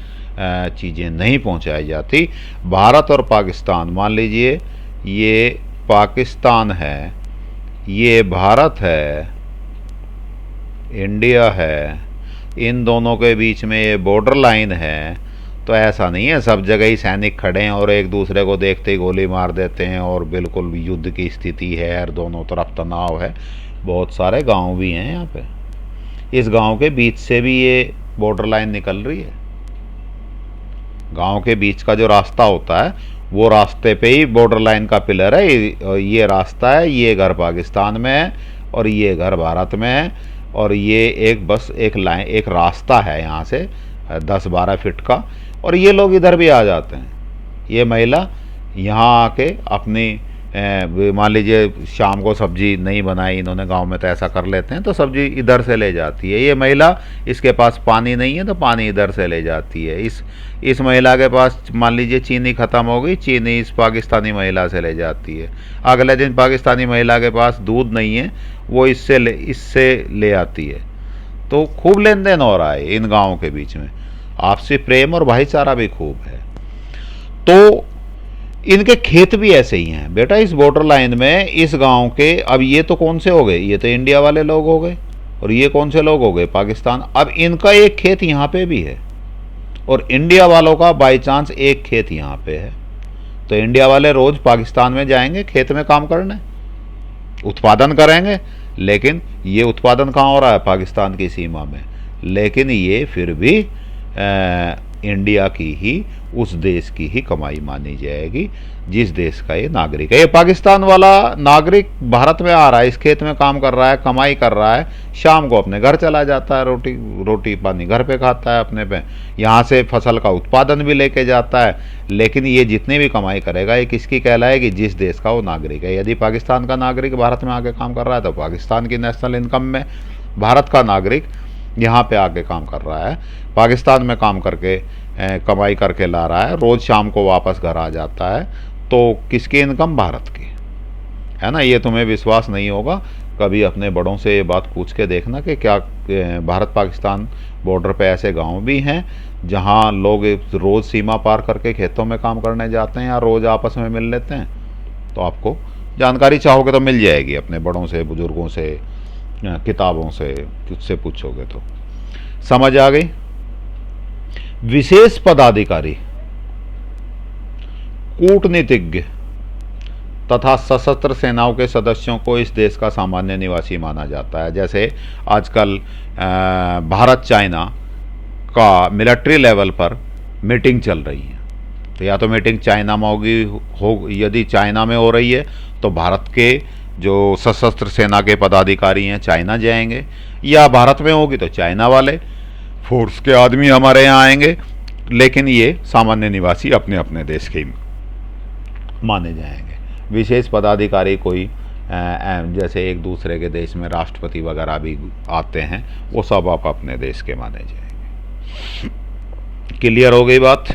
चीज़ें नहीं पहुंचाई जाती। भारत और पाकिस्तान, मान लीजिए ये पाकिस्तान है, ये भारत है, इंडिया है, इन दोनों के बीच में ये बॉर्डर लाइन है, तो ऐसा नहीं है सब जगह ही सैनिक खड़े हैं और एक दूसरे को देखते ही गोली मार देते हैं और बिल्कुल युद्ध की स्थिति है और दोनों तरफ तनाव है। बहुत सारे गांव भी हैं यहाँ पे, इस गांव के बीच से भी ये बॉर्डर लाइन निकल रही है। गांव के बीच का जो रास्ता होता है वो रास्ते पे ही बॉर्डर लाइन का पिलर है, ये रास्ता है, ये घर पाकिस्तान में है और ये घर भारत में है, और ये एक बस एक लाइन एक रास्ता है यहाँ से 10-12 फीट का, और ये लोग इधर भी आ जाते हैं। ये महिला यहाँ आके अपनी मान लीजिए शाम को सब्जी नहीं बनाई इन्होंने, गांव में तो ऐसा कर लेते हैं, तो सब्जी इधर से ले जाती है। ये महिला, इसके पास पानी नहीं है तो पानी इधर से ले जाती है। इस महिला के पास मान लीजिए चीनी ख़त्म हो गई, चीनी इस पाकिस्तानी महिला से ले जाती है। अगले दिन पाकिस्तानी महिला के पास दूध नहीं है, वो इससे ले आती है। तो खूब लेन देन हो रहा है इन गाँवों के बीच में, आपसी प्रेम और भाईचारा भी खूब है। तो इनके खेत भी ऐसे ही हैं बेटा, इस बॉर्डर लाइन में इस गांव के। अब ये तो कौन से हो गए, ये तो इंडिया वाले लोग हो गए, और ये कौन से लोग हो गए, पाकिस्तान। अब इनका एक खेत यहाँ पे भी है, और इंडिया वालों का बाई चांस एक खेत यहाँ पे है, तो इंडिया वाले रोज़ पाकिस्तान में जाएंगे खेत में काम करने, उत्पादन करेंगे। लेकिन ये उत्पादन कहाँ हो रहा है, पाकिस्तान की सीमा में। लेकिन ये फिर भी इंडिया की ही, उस देश की ही कमाई मानी जाएगी जिस देश का ये नागरिक है। ये पाकिस्तान वाला नागरिक भारत में आ रहा है, इस खेत में काम कर रहा है, कमाई कर रहा है, शाम को अपने घर चला जाता है, रोटी पानी घर पे खाता है अपने पे, यहाँ से फसल का उत्पादन भी लेके जाता है। लेकिन ये जितनी भी कमाई करेगा ये किसकी कहलाएगी, जिस देश का वो नागरिक है। यदि पाकिस्तान का नागरिक भारत में आके काम कर रहा है तो पाकिस्तान की नेशनल इनकम में, भारत का नागरिक यहाँ पे आके काम कर रहा है, पाकिस्तान में काम करके कमाई करके ला रहा है, रोज़ शाम को वापस घर आ जाता है, तो किसकी इनकम, भारत की है ना। ये तुम्हें विश्वास नहीं होगा, कभी अपने बड़ों से ये बात पूछ के देखना कि क्या भारत पाकिस्तान बॉर्डर पे ऐसे गांव भी हैं जहां लोग रोज़ सीमा पार करके खेतों में काम करने जाते हैं या रोज़ आपस में मिल लेते हैं। तो आपको जानकारी चाहोगे तो मिल जाएगी, अपने बड़ों से, बुज़ुर्गों से, किताबों से, किससे पूछोगे तो समझ आ गई। विशेष पदाधिकारी, कूटनीतिज्ञ तथा सशस्त्र सेनाओं के सदस्यों को इस देश का सामान्य निवासी माना जाता है। जैसे आजकल भारत चाइना का मिलिट्री लेवल पर मीटिंग चल रही है, तो या तो मीटिंग चाइना में यदि चाइना में हो रही है तो भारत के जो सशस्त्र सेना के पदाधिकारी हैं चाइना जाएंगे, या भारत में होगी तो चाइना वाले फोर्स के आदमी हमारे यहाँ आएंगे। लेकिन ये सामान्य निवासी अपने अपने देश के माने जाएंगे। विशेष पदाधिकारी कोई जैसे एक दूसरे के देश में राष्ट्रपति वगैरह भी आते हैं, वो सब आप अपने देश के माने जाएंगे। क्लियर हो गई बात।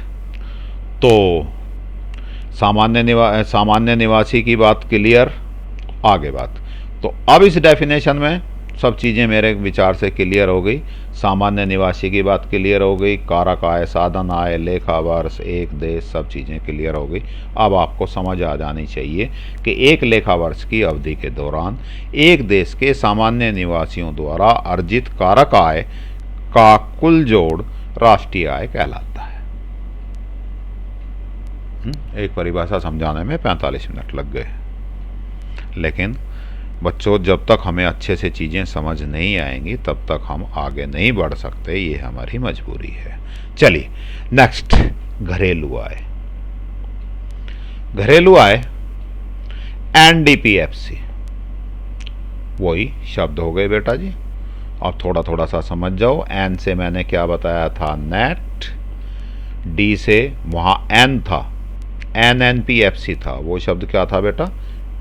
तो सामान्य निवासी की बात क्लियर। आगे बात, तो अब इस डेफिनेशन में सब चीज़ें मेरे विचार से क्लियर हो गई। सामान्य निवासी की बात क्लियर हो गई, कारक आय, साधन आय, लेखा वर्ष, एक देश, सब चीज़ें क्लियर हो गई। अब आपको समझ आ जानी चाहिए कि एक लेखा वर्ष की अवधि के दौरान एक देश के सामान्य निवासियों द्वारा अर्जित कारक आय का कुल जोड़ राष्ट्रीय आय कहलाता है। एक परिभाषा समझाने में 45 मिनट लग गए, लेकिन बच्चों जब तक हमें अच्छे से चीज़ें समझ नहीं आएंगी तब तक हम आगे नहीं बढ़ सकते, ये हमारी मजबूरी है। चलिए नेक्स्ट, घरेलू आय। घरेलू आय एनडीपीएफसी, वही शब्द हो गए बेटा जी। अब थोड़ा थोड़ा सा समझ जाओ। एन से मैंने क्या बताया था, नेट। डी से वहाँ एन था, एनएनपीएफसी था, वो शब्द क्या था बेटा,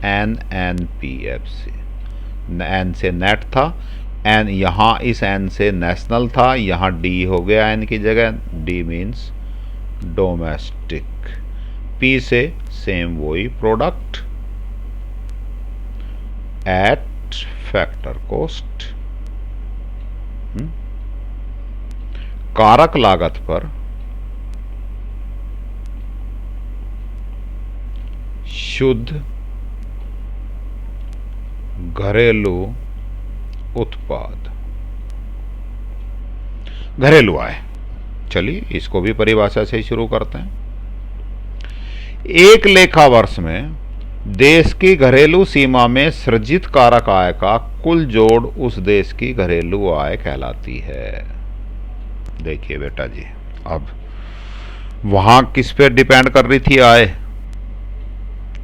एनएनपीएफसी। एन से नेट था, एन यहाँ इस एन से नेशनल था, यहाँ डी हो गया एन की जगह, डी मीन्स डोमेस्टिक। पी से सेम वही, प्रोडक्ट एट फैक्टर कॉस्ट। कारक लागत पर शुद्ध घरेलू उत्पाद, घरेलू आय। चलिए इसको भी परिभाषा से ही शुरू करते हैं। एक लेखा वर्ष में देश की घरेलू सीमा में सृजित कारक आय का कुल जोड़ उस देश की घरेलू आय कहलाती है। देखिए बेटा जी, अब वहां किस पे डिपेंड कर रही थी आय,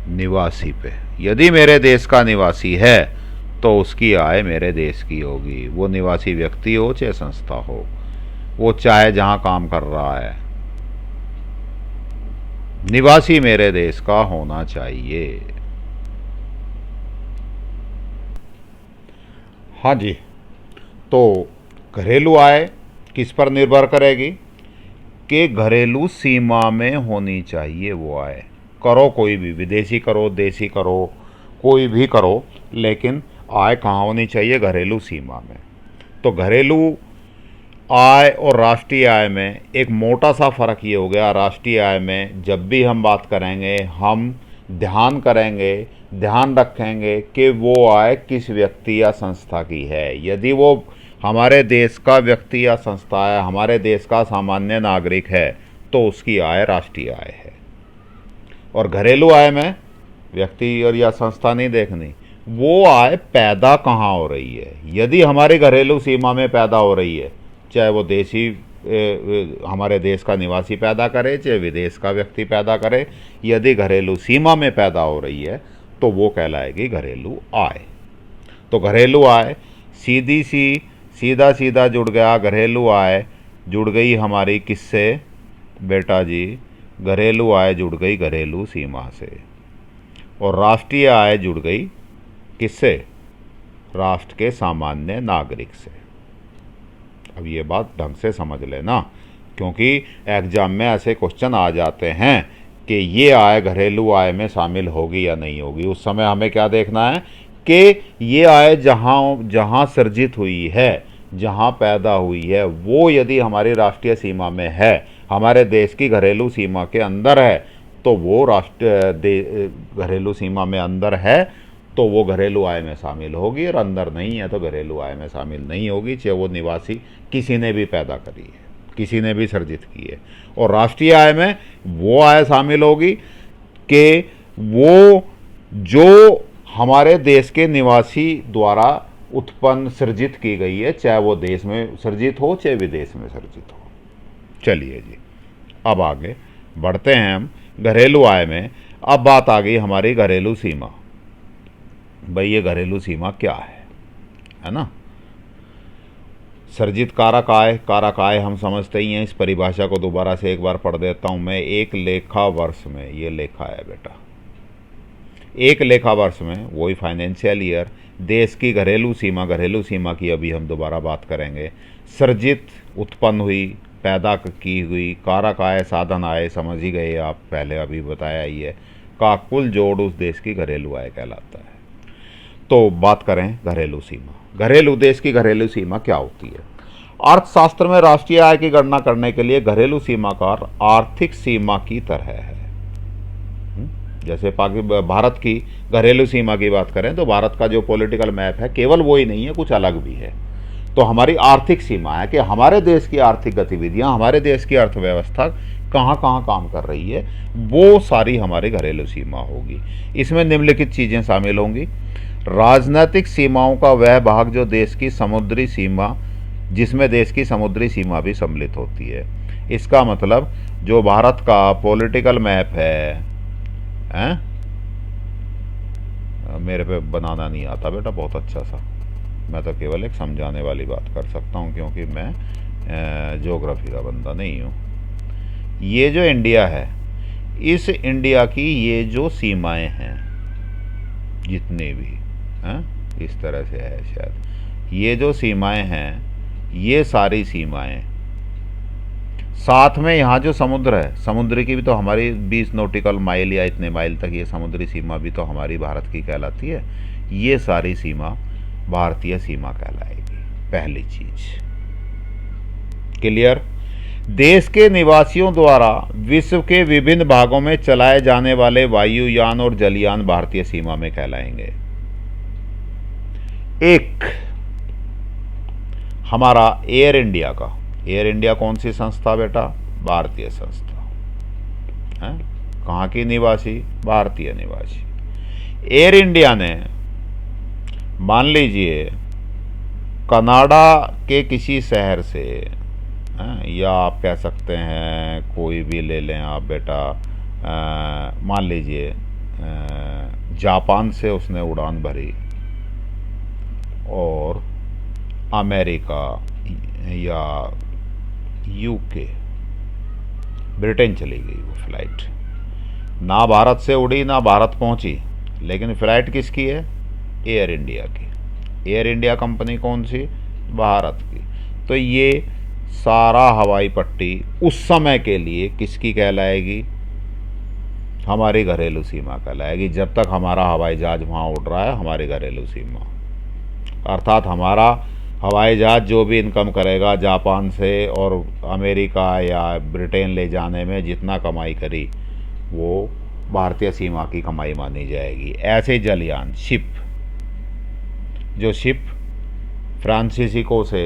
निवासी पे। यदि मेरे देश का निवासी है तो उसकी आय मेरे देश की होगी, वो निवासी व्यक्ति हो चाहे संस्था हो, वो चाहे जहां काम कर रहा है, निवासी मेरे देश का होना चाहिए। हाँ जी, तो घरेलू आय किस पर निर्भर करेगी कि घरेलू सीमा में होनी चाहिए वो आय। करो कोई भी, विदेशी करो, देसी करो, कोई भी करो, लेकिन आय कहाँ होनी चाहिए? घरेलू सीमा में। तो घरेलू आय और राष्ट्रीय आय में एक मोटा सा फ़र्क ये हो गया, राष्ट्रीय आय में जब भी हम बात करेंगे हम ध्यान करेंगे, ध्यान रखेंगे कि वो आय किस व्यक्ति या संस्था की है। यदि वो हमारे देश का व्यक्ति या संस्था है, हमारे देश का सामान्य नागरिक है, तो उसकी आय राष्ट्रीय आय है। और घरेलू आय में व्यक्ति और या संस्था नहीं देखनी, वो आय पैदा कहाँ हो रही है। यदि हमारी घरेलू सीमा में पैदा हो रही है, चाहे वो देशी हमारे देश का निवासी पैदा करे, चाहे विदेश का व्यक्ति पैदा करे, यदि घरेलू सीमा में पैदा हो रही है तो वो कहलाएगी घरेलू आय। तो घरेलू आय सीधा सीधा जुड़ गया, घरेलू आय जुड़ गई हमारी किससे बेटा जी? घरेलू आय जुड़ गई घरेलू सीमा से, और राष्ट्रीय आय जुड़ गई किससे? राष्ट्र के सामान्य नागरिक से। अब ये बात ढंग से समझ लेना, क्योंकि एग्जाम में ऐसे क्वेश्चन आ जाते हैं कि ये आय घरेलू आय में शामिल होगी या नहीं होगी। उस समय हमें क्या देखना है कि ये आय जहाँ सृजित हुई है, जहाँ पैदा हुई है, वो यदि हमारी राष्ट्रीय सीमा में है, हमारे देश की घरेलू सीमा के अंदर है, तो वो घरेलू सीमा में अंदर है तो वो घरेलू आय में शामिल होगी, और अंदर नहीं है तो घरेलू आय में शामिल नहीं होगी, चाहे वो निवासी किसी ने भी पैदा करी है, किसी ने भी सर्जित की है। और राष्ट्रीय आय में वो आय शामिल होगी कि वो जो हमारे देश के निवासी द्वारा उत्पन्न सृजित की गई है, चाहे वो देश में सृजित हो चाहे विदेश में सृजित हो। चलिए जी, अब आगे बढ़ते हैं हम घरेलू आय में। अब बात आ गई हमारी घरेलू सीमा। भाई ये घरेलू सीमा क्या है ना? सर्जित कारक आय हम समझते ही हैं। इस परिभाषा को दोबारा से एक बार पढ़ देता हूं मैं। एक लेखा वर्ष में, ये लेखा है बेटा, एक लेखा वर्ष में, वही फाइनेंशियल ईयर, देश की घरेलू सीमा की अभी हम दोबारा बात करेंगे। सर्जित, उत्पन्न हुई, पैदा की हुई, कारक आय, साधन आय, समझ ही गए आप, पहले अभी बताया ही है, का कुल जोड़ उस देश की घरेलू आय कहलाता है। तो बात करें घरेलू सीमा। घरेलू देश की घरेलू सीमा क्या होती है? अर्थशास्त्र में राष्ट्रीय आय की गणना करने के लिए घरेलू सीमा का आर्थिक सीमा की तरह है। जैसे भारत की घरेलू सीमा की बात करें तो भारत का जो पॉलिटिकल मैप है केवल वो ही नहीं है, कुछ अलग भी है। तो हमारी आर्थिक सीमा है कि हमारे देश की आर्थिक गतिविधियां, हमारे देश की अर्थव्यवस्था कहाँ कहाँ काम कर रही है, वो सारी हमारी घरेलू सीमा होगी। इसमें निम्नलिखित चीज़ें शामिल होंगी। राजनीतिक सीमाओं का वह भाग जो देश की समुद्री सीमा, जिसमें देश की समुद्री सीमा भी सम्मिलित होती है। इसका मतलब जो भारत का पॉलिटिकल मैप है, मेरे पे बनाना नहीं आता बेटा बहुत अच्छा सा, मैं तो केवल एक समझाने वाली बात कर सकता हूँ, क्योंकि मैं ज्योग्राफी का बंदा नहीं हूँ। ये जो इंडिया है, इस इंडिया की ये जो सीमाएं हैं जितने भी हैं, इस तरह से है शायद, ये जो सीमाएं हैं, ये सारी सीमाएं, साथ में यहाँ जो समुद्र है, समुद्र की भी तो हमारी 20 नॉटिकल माइल या इतने माइल तक ये समुद्री सीमा भी तो हमारी भारत की कहलाती है। ये सारी सीमा भारतीय सीमा कहलाएगी। पहली चीज क्लियर। देश के निवासियों द्वारा विश्व के विभिन्न भागों में चलाए जाने वाले वायुयान और जलयान भारतीय सीमा में कहलाएंगे। एक हमारा एयर इंडिया का, एयर इंडिया कौन सी संस्था बेटा? भारतीय संस्था है। कहाँ की निवासी? भारतीय निवासी। एयर इंडिया ने मान लीजिए कनाडा के किसी शहर से, या आप कह सकते हैं कोई भी ले लें आप बेटा, मान लीजिए जापान से उसने उड़ान भरी और अमेरिका या यूके, ब्रिटेन चली गई वो फ्लाइट। ना भारत से उड़ी ना भारत पहुंची, लेकिन फ्लाइट किसकी है? एयर इंडिया की। एयर इंडिया कंपनी कौन सी? भारत की। तो ये सारा हवाई पट्टी उस समय के लिए किसकी कहलाएगी? हमारी घरेलू सीमा कहलाएगी। जब तक हमारा हवाई जहाज वहाँ उड़ रहा है, हमारी घरेलू सीमा, अर्थात हमारा हवाई जहाज जो भी इनकम करेगा जापान से और अमेरिका या ब्रिटेन ले जाने में जितना कमाई करी, वो भारतीय सीमा की कमाई मानी जाएगी। ऐसे जलयान शिप, जो शिप फ्रांसिस्को से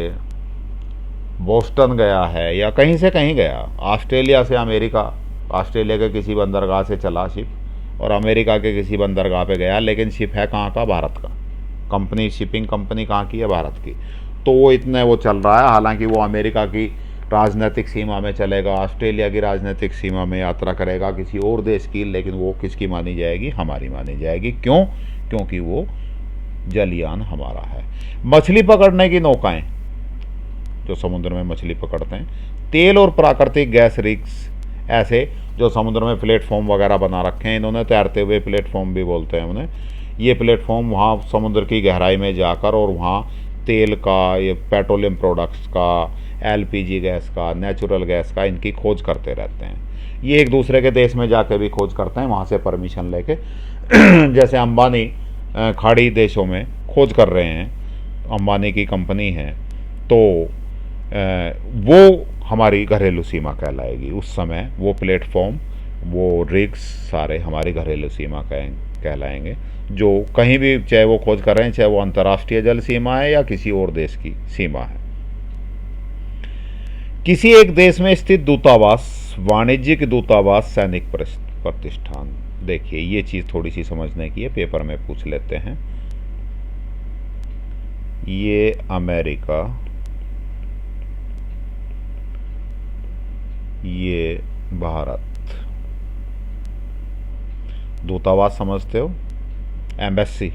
बोस्टन गया है या कहीं से कहीं गया, ऑस्ट्रेलिया से अमेरिका, ऑस्ट्रेलिया के किसी बंदरगाह से चला शिप और अमेरिका के किसी बंदरगाह पे गया, लेकिन शिप है कहाँ का? भारत का। कंपनी, शिपिंग कंपनी कहाँ की है? भारत की। तो वो इतने वो चल रहा है, हालांकि वो अमेरिका की राजनीतिक सीमा में चलेगा, ऑस्ट्रेलिया की राजनीतिक सीमा में यात्रा करेगा, किसी और देश की, लेकिन वो किसकी मानी जाएगी? हमारी मानी जाएगी। क्यों? क्योंकि वो जलयान हमारा है। मछली पकड़ने की नौकाएं जो समुद्र में मछली पकड़ते हैं, तेल और प्राकृतिक गैस रिग्स, ऐसे जो समुद्र में प्लेटफॉर्म वगैरह बना रखे हैं, इन्होंने तैरते हुए प्लेटफॉर्म भी बोलते हैं उन्हें। ये प्लेटफॉर्म वहाँ समुद्र की गहराई में जाकर और वहाँ तेल का, ये पेट्रोलियम प्रोडक्ट्स का, एलपीजी गैस का, नेचुरल गैस का, इनकी खोज करते रहते हैं। ये एक दूसरे के देश में जाके भी खोज करते हैं, वहाँ से परमिशन लेके जैसे अंबानी खाड़ी देशों में खोज कर रहे हैं, अंबानी की कंपनी है, तो वो हमारी घरेलू सीमा कहलाएगी। उस समय वो प्लेटफॉर्म, वो रिग्स सारे हमारी घरेलू सीमा कहलाएंगे, जो कहीं भी, चाहे वो खोज कर रहे हैं, चाहे वो अंतर्राष्ट्रीय जल सीमा है या किसी और देश की सीमा है। किसी एक देश में स्थित दूतावास, वाणिज्यिक दूतावास, सैनिक प्रतिष्ठान। देखिए ये चीज़ थोड़ी सी समझने की है, पेपर में पूछ लेते हैं। ये अमेरिका, ये भारत। दूतावास समझते हो? एम्बेसी।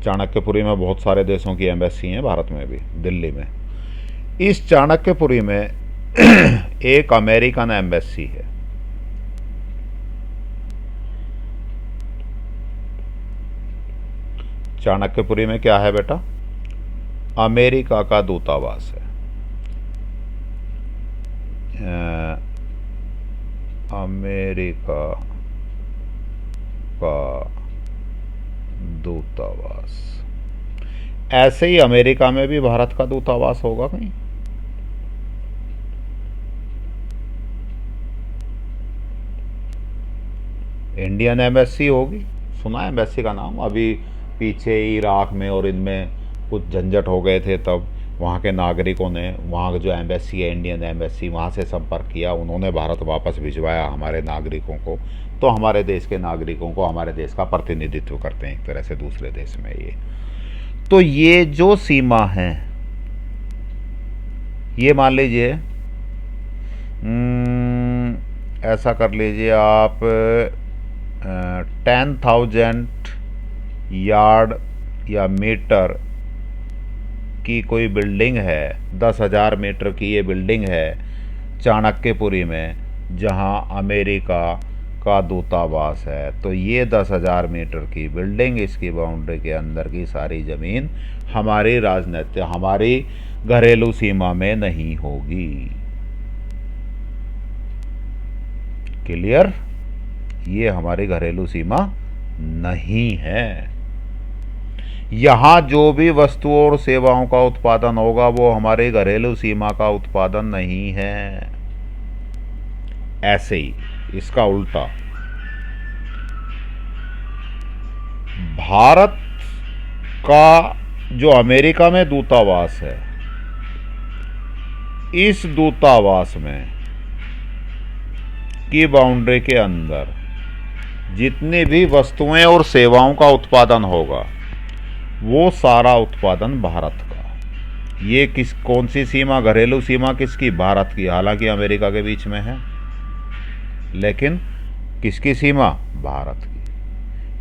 चाणक्यपुरी में बहुत सारे देशों की एम्बेसी हैं, भारत में भी, दिल्ली में। इस चाणक्यपुरी में एक अमेरिकन एम्बेसी है। चाणक्यपुरी में क्या है बेटा? अमेरिका का दूतावास है। अमेरिका का दूतावास। ऐसे ही अमेरिका में भी भारत का दूतावास होगा कहीं? इंडियन एम्बेसी होगी, सुना है एम्बेसी का नाम? अभी पीछे इराक में और इनमें कुछ झंझट हो गए थे, तब वहाँ के नागरिकों ने, वहाँ जो एम्बेसी है, इंडियन एम्बेसी, वहाँ से संपर्क किया, उन्होंने भारत वापस भिजवाया हमारे नागरिकों को। तो हमारे देश के नागरिकों को हमारे देश का प्रतिनिधित्व करते हैं एक तरह से दूसरे देश में ये। तो ये जो सीमा है, ये मान लीजिए ऐसा कर लीजिए आप, 10,000 यार्ड या मीटर की कोई बिल्डिंग है, 10,000 मीटर की ये बिल्डिंग है चाणक्यपुरी में, जहां अमेरिका का दूतावास है। तो ये 10,000 मीटर की बिल्डिंग, इसकी बाउंड्री के अंदर की सारी ज़मीन हमारी राजनीतिक, हमारी घरेलू सीमा में नहीं होगी। क्लियर? ये हमारी घरेलू सीमा नहीं है। यहाँ जो भी वस्तुओं और सेवाओं का उत्पादन होगा वो हमारे घरेलू सीमा का उत्पादन नहीं है। ऐसे ही इसका उल्टा, भारत का जो अमेरिका में दूतावास है, इस दूतावास में की बाउंड्री के अंदर जितनी भी वस्तुएं और सेवाओं का उत्पादन होगा वो सारा उत्पादन भारत का। ये कौन सी सीमा? घरेलू सीमा किसकी? भारत की। हालांकि अमेरिका के बीच में है, लेकिन किसकी सीमा? भारत की।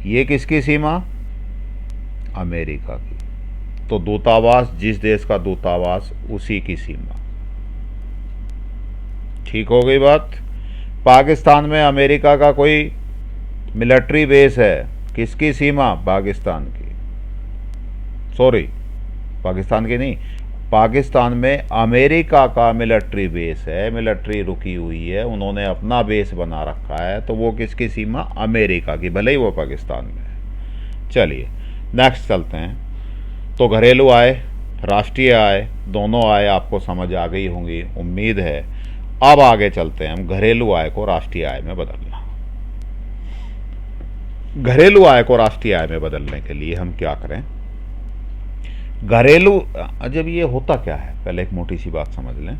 ये किसकी सीमा? अमेरिका की। तो दूतावास, जिस देश का दूतावास, उसी की सीमा। ठीक हो गई बात। पाकिस्तान में अमेरिका का कोई मिलिट्री बेस है, किसकी सीमा? पाकिस्तान की। सॉरी, पाकिस्तान की नहीं, पाकिस्तान में अमेरिका का मिलिट्री बेस है, मिलिट्री रुकी हुई है, उन्होंने अपना बेस बना रखा है, तो वो किसकी सीमा? अमेरिका की, भले ही वो पाकिस्तान में है। चलिए नेक्स्ट चलते हैं। तो घरेलू आय, राष्ट्रीय आय, दोनों आय आपको समझ आ गई होंगी, उम्मीद है। अब आगे चलते हैं हम, घरेलू आय को राष्ट्रीय आय में बदलना। घरेलू आय को राष्ट्रीय आय में बदलने के लिए हम क्या करें? घरेलू, जब ये होता क्या है, पहले एक मोटी सी बात समझ लें।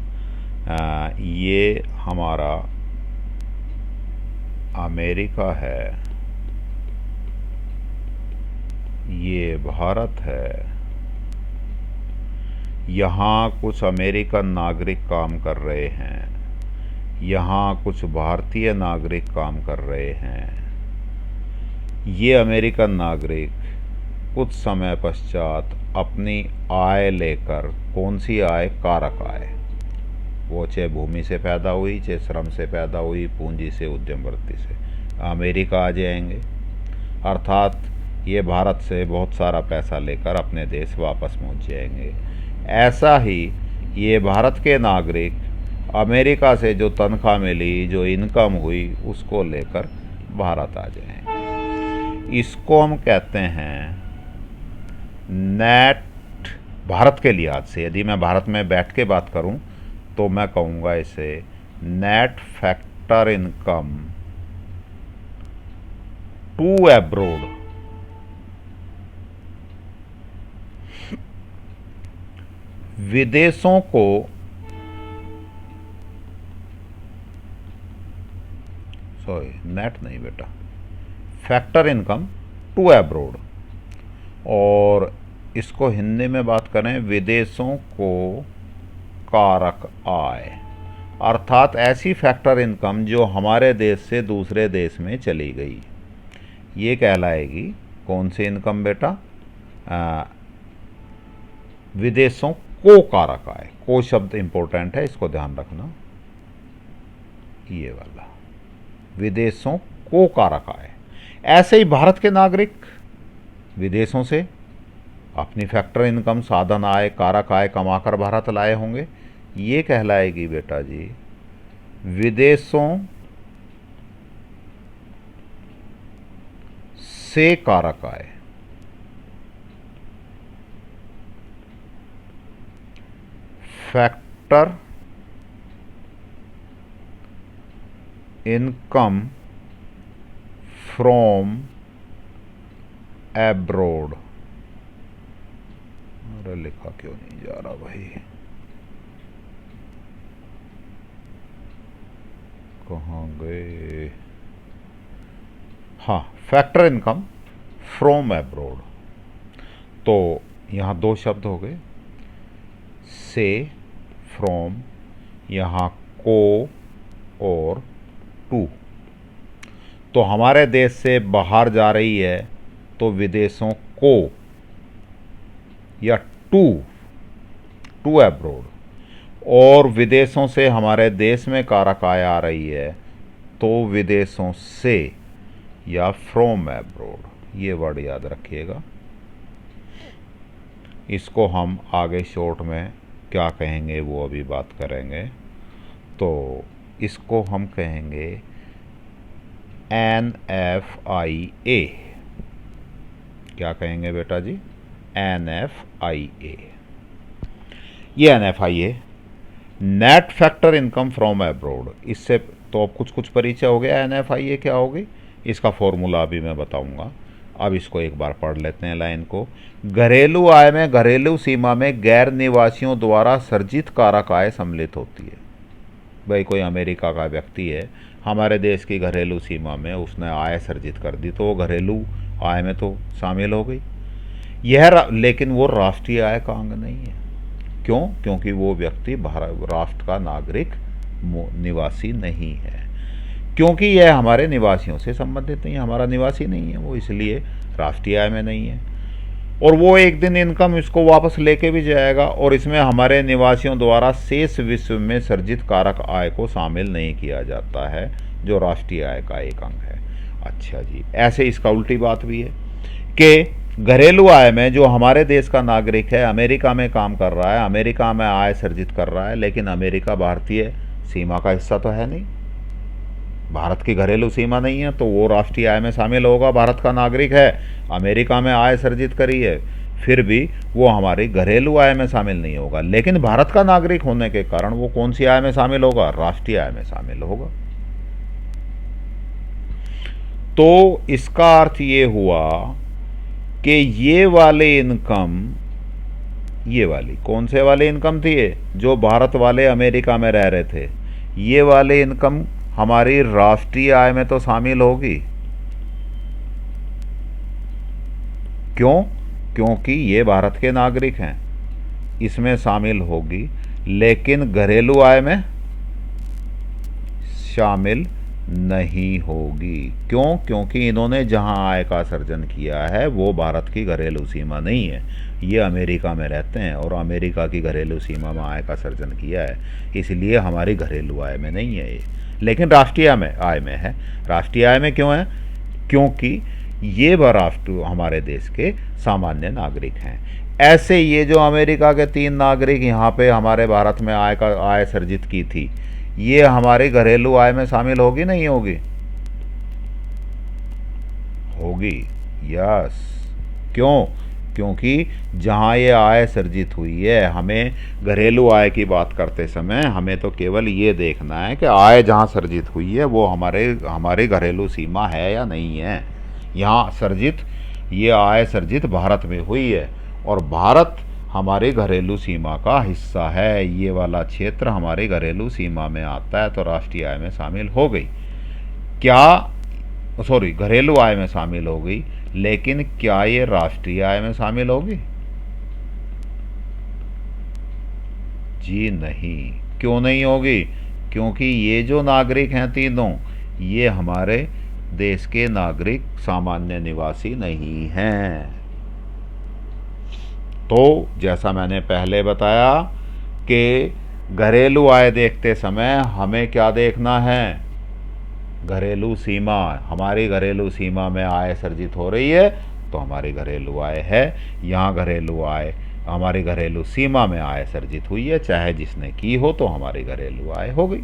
ये हमारा अमेरिका है, ये भारत है, यहाँ कुछ अमेरिकन नागरिक काम कर रहे हैं, यहाँ कुछ भारतीय नागरिक काम कर रहे हैं। ये अमेरिकन नागरिक कुछ समय पश्चात अपनी आय लेकर, कौन सी आय? कारक आय, वो चाहे भूमि से पैदा हुई, चाहे श्रम से पैदा हुई, पूंजी से, उद्यम वृत्ति से, अमेरिका आ जाएंगे। अर्थात ये भारत से बहुत सारा पैसा लेकर अपने देश वापस पहुंच जाएंगे। ऐसा ही ये भारत के नागरिक अमेरिका से जो तनख्वाह मिली, जो इनकम हुई, उसको लेकर भारत आ जाएंगे। इसको हम कहते हैं नेट, भारत के लिहाज से, यदि मैं भारत में बैठ के बात करूं तो मैं कहूँगा इसे net factor income to abroad. विदेशों को सॉरी, नेट नहीं बेटा, फैक्टर इनकम टू एब्रोड, और इसको हिंदी में बात करें, विदेशों को कारक आय, अर्थात ऐसी फैक्टर इनकम जो हमारे देश से दूसरे देश में चली गई, ये कहलाएगी कौन सी इनकम बेटा? विदेशों को कारक आय। को शब्द इंपॉर्टेंट है, इसको ध्यान रखना, ये वाला, विदेशों को कारक आय। ऐसे ही भारत के नागरिक विदेशों से अपनी फैक्टर इनकम, साधन आय, कारक आय कमाकर भारत लाए होंगे, ये कहलाएगी बेटा जी विदेशों से कारक आय। Factor income from abroad. अरे लिखा क्यों नहीं जा रहा भाई, कहाँ गए? हाँ, फैक्टर इनकम फ्रॉम एब्रोड। तो यहाँ दो शब्द हो गए, से, फ्रॉम, यहाँ को और टू। तो हमारे देश से बाहर जा रही है तो विदेशों को, या टू एब्रोड, और विदेशों से हमारे देश में कारक आय आ रही है तो विदेशों से या फ्रॉम एब्रोड। ये वर्ड याद रखिएगा। इसको हम आगे शॉर्ट में क्या कहेंगे वो अभी बात करेंगे। तो इसको हम कहेंगे NFIA। क्या कहेंगे बेटा जी? NFIA। ये NFIA net factor income from abroad. इससे तो अब कुछ परिचय हो गया NFIA क्या होगी, इसका फॉर्मूला अभी मैं बताऊंगा। अब इसको एक बार पढ़ लेते हैं लाइन को। घरेलू आय में घरेलू सीमा में गैर निवासियों द्वारा सर्जित कारक आय सम्मिलित होती है। भाई कोई अमेरिका का व्यक्ति है, हमारे देश की घरेलू सीमा में उसने आय सर्जित कर दी तो वो घरेलू आय में तो शामिल हो गई। यह लेकिन वो राष्ट्रीय आय का अंग नहीं है। क्यों? क्योंकि वो व्यक्ति भारत राष्ट्र का नागरिक निवासी नहीं है। क्योंकि यह हमारे निवासियों से संबंधित नहीं है, हमारा निवासी नहीं है वो, इसलिए राष्ट्रीय आय में नहीं है। और वो एक दिन इनकम इसको वापस लेके भी जाएगा, और इसमें हमारे निवासियों द्वारा शेष विश्व में सर्जित कारक आय को शामिल नहीं किया जाता है, जो राष्ट्रीय आय का एक अंग है। अच्छा जी, ऐसे इसका उल्टी बात भी है कि घरेलू आय में जो हमारे देश का नागरिक है, अमेरिका में काम कर रहा है, अमेरिका में आय सर्जित कर रहा है, लेकिन अमेरिका भारतीय सीमा का हिस्सा तो है नहीं, भारत की घरेलू सीमा नहीं है, तो वो राष्ट्रीय आय में शामिल होगा। भारत का नागरिक है, अमेरिका में आय सर्जित करी है, फिर भी वो हमारी घरेलू आय में शामिल नहीं होगा। लेकिन भारत का नागरिक होने के कारण वो कौन सी आय में शामिल होगा? राष्ट्रीय आय में शामिल होगा। तो इसका अर्थ ये हुआ कि ये वाले इनकम, ये वाली कौन से वाले इनकम थी ये, जो भारत वाले अमेरिका में रह रहे थे, ये वाले इनकम हमारी राष्ट्रीय आय में तो शामिल होगी। क्यों? क्योंकि ये भारत के नागरिक हैं, इसमें शामिल होगी, लेकिन घरेलू आय में शामिल नहीं होगी। क्यों? क्योंकि इन्होंने जहां आय का सर्जन किया है वो भारत की घरेलू सीमा नहीं है, ये अमेरिका में रहते हैं और अमेरिका की घरेलू सीमा में आय का सर्जन किया है, इसलिए हमारी घरेलू आय में नहीं है ये, लेकिन राष्ट्रीय आय में है। राष्ट्रीय आय में क्यों है? क्योंकि ये राष्ट्र हमारे देश के सामान्य नागरिक हैं। ऐसे ये जो अमेरिका के 3 नागरिक यहाँ पे हमारे भारत में आय सर्जित की थी, ये हमारी घरेलू आय में शामिल होगी नहीं होगी? होगी, यस। क्यों? क्योंकि जहाँ ये आय सर्जित हुई है, हमें घरेलू आय की बात करते समय हमें तो केवल ये देखना है कि आय जहाँ सर्जित हुई है वो हमारे घरेलू सीमा है या नहीं है। यहाँ सर्जित ये आय सर्जित भारत में हुई है और भारत हमारे घरेलू सीमा का हिस्सा है, ये वाला क्षेत्र हमारे घरेलू सीमा में आता है, तो राष्ट्रीय आय में शामिल हो गई। घरेलू आय में शामिल हो गई, लेकिन क्या ये राष्ट्रीय आय में शामिल होगी? जी नहीं। क्यों नहीं होगी? क्योंकि ये जो नागरिक हैं तीनों, ये हमारे देश के नागरिक सामान्य निवासी नहीं हैं। तो जैसा मैंने पहले बताया कि घरेलू आय देखते समय हमें क्या देखना है? घरेलू सीमा। हमारी घरेलू सीमा में आय सर्जित हो रही है तो हमारी घरेलू आय है। यहाँ घरेलू आय हमारी घरेलू सीमा में आय सर्जित हुई है, चाहे जिसने की हो तो हमारी घरेलू आय हो गई।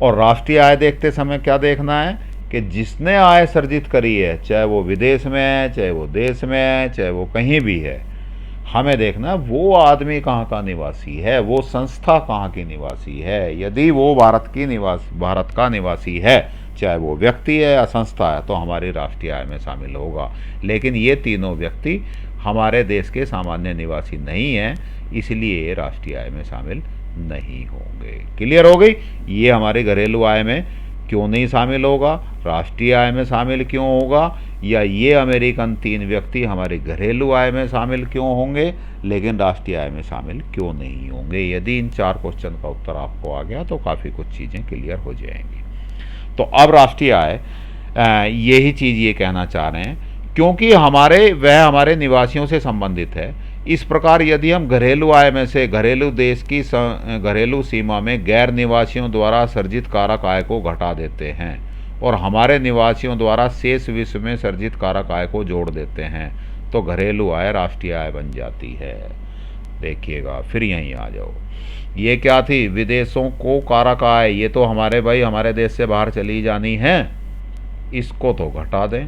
और राष्ट्रीय आय देखते समय क्या देखना है कि जिसने आय सर्जित करी है, चाहे वो विदेश में है, चाहे वो देश में है, चाहे वो कहीं भी है, हमें देखना वो आदमी कहाँ का निवासी है, वो संस्था कहाँ की निवासी है। यदि वो भारत का निवासी है, चाहे वो व्यक्ति है या संस्था है, तो हमारी राष्ट्रीय आय में शामिल होगा। लेकिन ये तीनों व्यक्ति हमारे देश के सामान्य निवासी नहीं हैं, इसलिए राष्ट्रीय आय में शामिल नहीं होंगे। क्लियर हो गई? ये हमारी घरेलू आय में क्यों नहीं शामिल होगा, राष्ट्रीय आय में शामिल क्यों होगा, या ये अमेरिकन 3 व्यक्ति हमारे घरेलू आय में शामिल क्यों होंगे लेकिन राष्ट्रीय आय में शामिल क्यों नहीं होंगे। यदि इन 4 क्वेश्चन का उत्तर आपको आ गया तो काफ़ी कुछ चीज़ें क्लियर हो जाएंगी। तो अब राष्ट्रीय आय यही चीज़ ये कहना चाह रहे हैं, क्योंकि वह हमारे निवासियों से संबंधित है। इस प्रकार यदि हम घरेलू आय में से घरेलू देश की घरेलू सीमा में गैर निवासियों द्वारा सर्जित कारक आय को घटा देते हैं और हमारे निवासियों द्वारा शेष विश्व में सर्जित कारक आय को जोड़ देते हैं, तो घरेलू आय राष्ट्रीय आय बन जाती है। देखिएगा, फिर यहीं आ जाओ। ये क्या थी? विदेशों को कारक आय, ये तो हमारे देश से बाहर चली जानी है, इसको तो घटा दें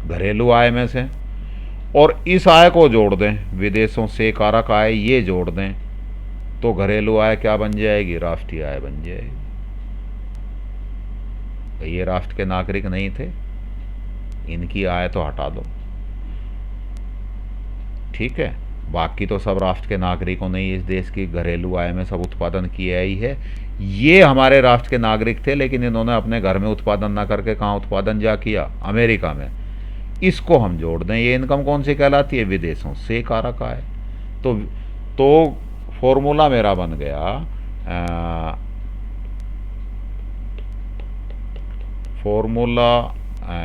घरेलू आय में से, और इस आय को जोड़ दें, विदेशों से कारक आय ये जोड़ दें, तो घरेलू आय क्या बन जाएगी? राष्ट्रीय आय बन जाएगी। ये राष्ट्र के नागरिक नहीं थे, इनकी आय तो हटा दो, ठीक है। बाकी तो सब राष्ट्र के नागरिकों ने इस देश की घरेलू आय में सब उत्पादन किया ही है। ये हमारे राष्ट्र के नागरिक थे, लेकिन इन्होंने अपने घर में उत्पादन ना करके कहाँ उत्पादन जा किया? अमेरिका में। इसको हम जोड़ दें, ये इनकम कौन सी कहलाती है? विदेशों से कारक आय। तो फॉर्मूला मेरा बन गया फॉर्मूला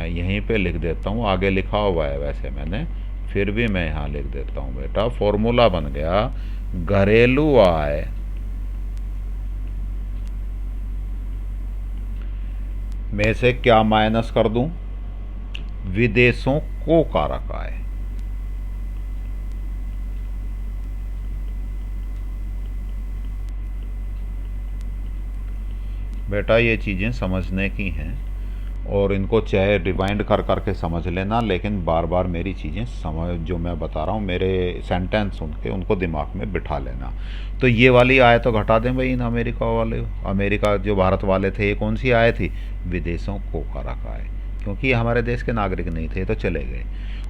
यहीं पे लिख देता हूँ, आगे लिखा हुआ है वैसे मैंने, फिर भी मैं यहाँ लिख देता हूँ बेटा। फॉर्मूला बन गया घरेलू आय में से क्या माइनस कर दूं, विदेशों को कारक आय। बेटा ये चीज़ें समझने की हैं और इनको चाहे रिवाइंड कर करके समझ लेना, लेकिन बार बार मेरी चीज़ें समझ, जो मैं बता रहा हूँ मेरे सेंटेंस सुन के उनको दिमाग में बिठा लेना। तो ये वाली आय तो घटा दें भाई इन अमेरिका वाले, अमेरिका जो भारत वाले थे, ये कौन सी आय थी, विदेशों को कारक आय, क्योंकि ये हमारे देश के नागरिक नहीं थे तो चले गए।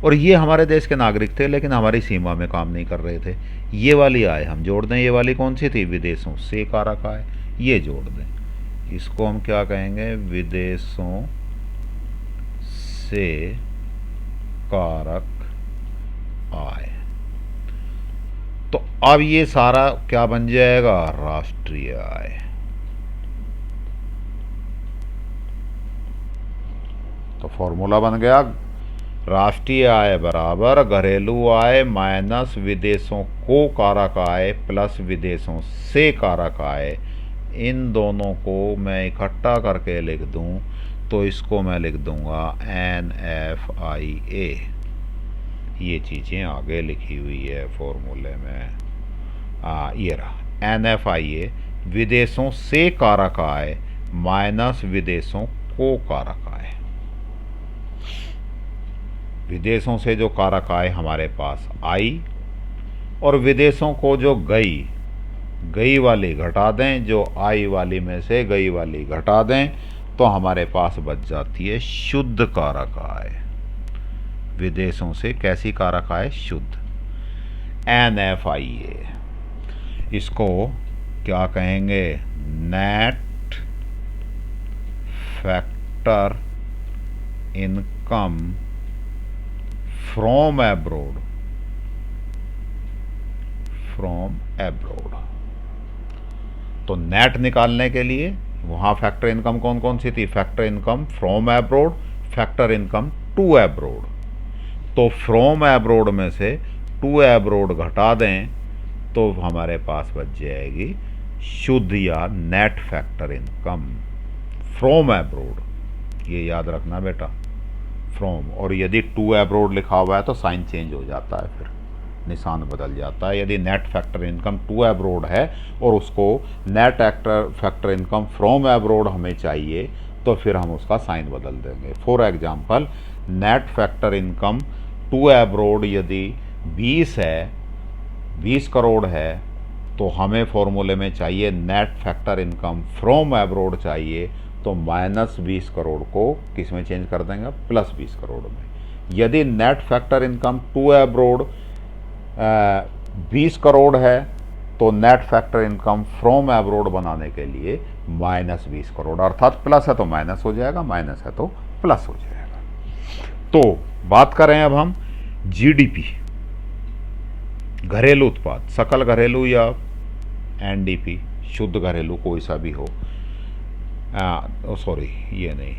और ये हमारे देश के नागरिक थे लेकिन हमारी सीमा में काम नहीं कर रहे थे। ये वाली आय हम जोड़ दें, ये वाली कौन सी थी, विदेशों से कारक आय, ये जोड़ दें। इसको हम क्या कहेंगे, विदेशों से कारक आय। तो अब ये सारा क्या बन जाएगा, राष्ट्रीय आय। तो फॉर्मूला बन गया राष्ट्रीय आय बराबर घरेलू आय माइनस विदेशों को कारक आय प्लस विदेशों से कारक आय। इन दोनों को मैं इकट्ठा करके लिख दूं तो इसको मैं लिख दूंगा NFIA। ये चीज़ें आगे लिखी हुई है फॉर्मूले में, ये रहा NFIA, विदेशों से कारक आय माइनस विदेशों को कारक आय। विदेशों से जो कारक आय हमारे पास आई और विदेशों को जो गई वाली घटा दें, जो आई वाली में से गई वाली घटा दें, तो हमारे पास बच जाती है शुद्ध कारक आय। विदेशों से कैसी कारक आय, शुद्ध, NFIA। इसको क्या कहेंगे, net factor income from abroad, तो नेट निकालने के लिए वहाँ फैक्टर इनकम कौन कौन सी थी, factor income from abroad, factor income to abroad. तो फ्रॉम एब्रोड में से टू एब्रोड घटा दें तो हमारे पास बच जाएगी शुद्ध या net factor income from abroad. ये याद रखना बेटा, फ्रॉम। और यदि टू एब्रोड लिखा हुआ है तो साइन चेंज हो जाता है, फिर निशान बदल जाता है। यदि net factor income to abroad है और उसको net factor income from abroad हमें चाहिए तो फिर हम उसका साइन बदल देंगे। For example, net factor income to abroad यदि 20 है, 20 करोड़ है, तो हमें फॉर्मूले में चाहिए net factor income from abroad चाहिए, तो माइनस 20 करोड़ को किस में चेंज कर देंगे, प्लस 20 करोड़ में। यदि net factor income to abroad 20 crore है तो net factor income from abroad बनाने के लिए माइनस 20 करोड़, अर्थात प्लस है तो माइनस हो जाएगा, माइनस है तो प्लस हो जाएगा। तो बात करें अब हम GDP, घरेलू उत्पाद, सकल घरेलू या NDP, शुद्ध घरेलू, कोई सा भी हो। सॉरी ये नहीं,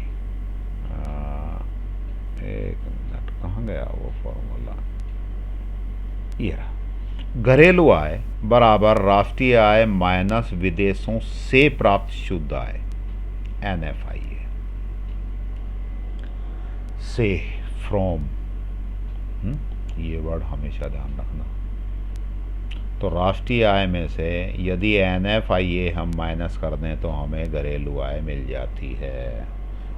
एक मिनट, कहाँ गया वो फॉर्मूला, ये रहा। घरेलू आय बराबर राष्ट्रीय आय माइनस विदेशों से प्राप्त शुद्ध आय, NFIA। से, फ्रॉम, ये वर्ड हमेशा ध्यान रखना। तो राष्ट्रीय आय में से यदि NFIA हम माइनस कर दें तो हमें घरेलू आय मिल जाती है।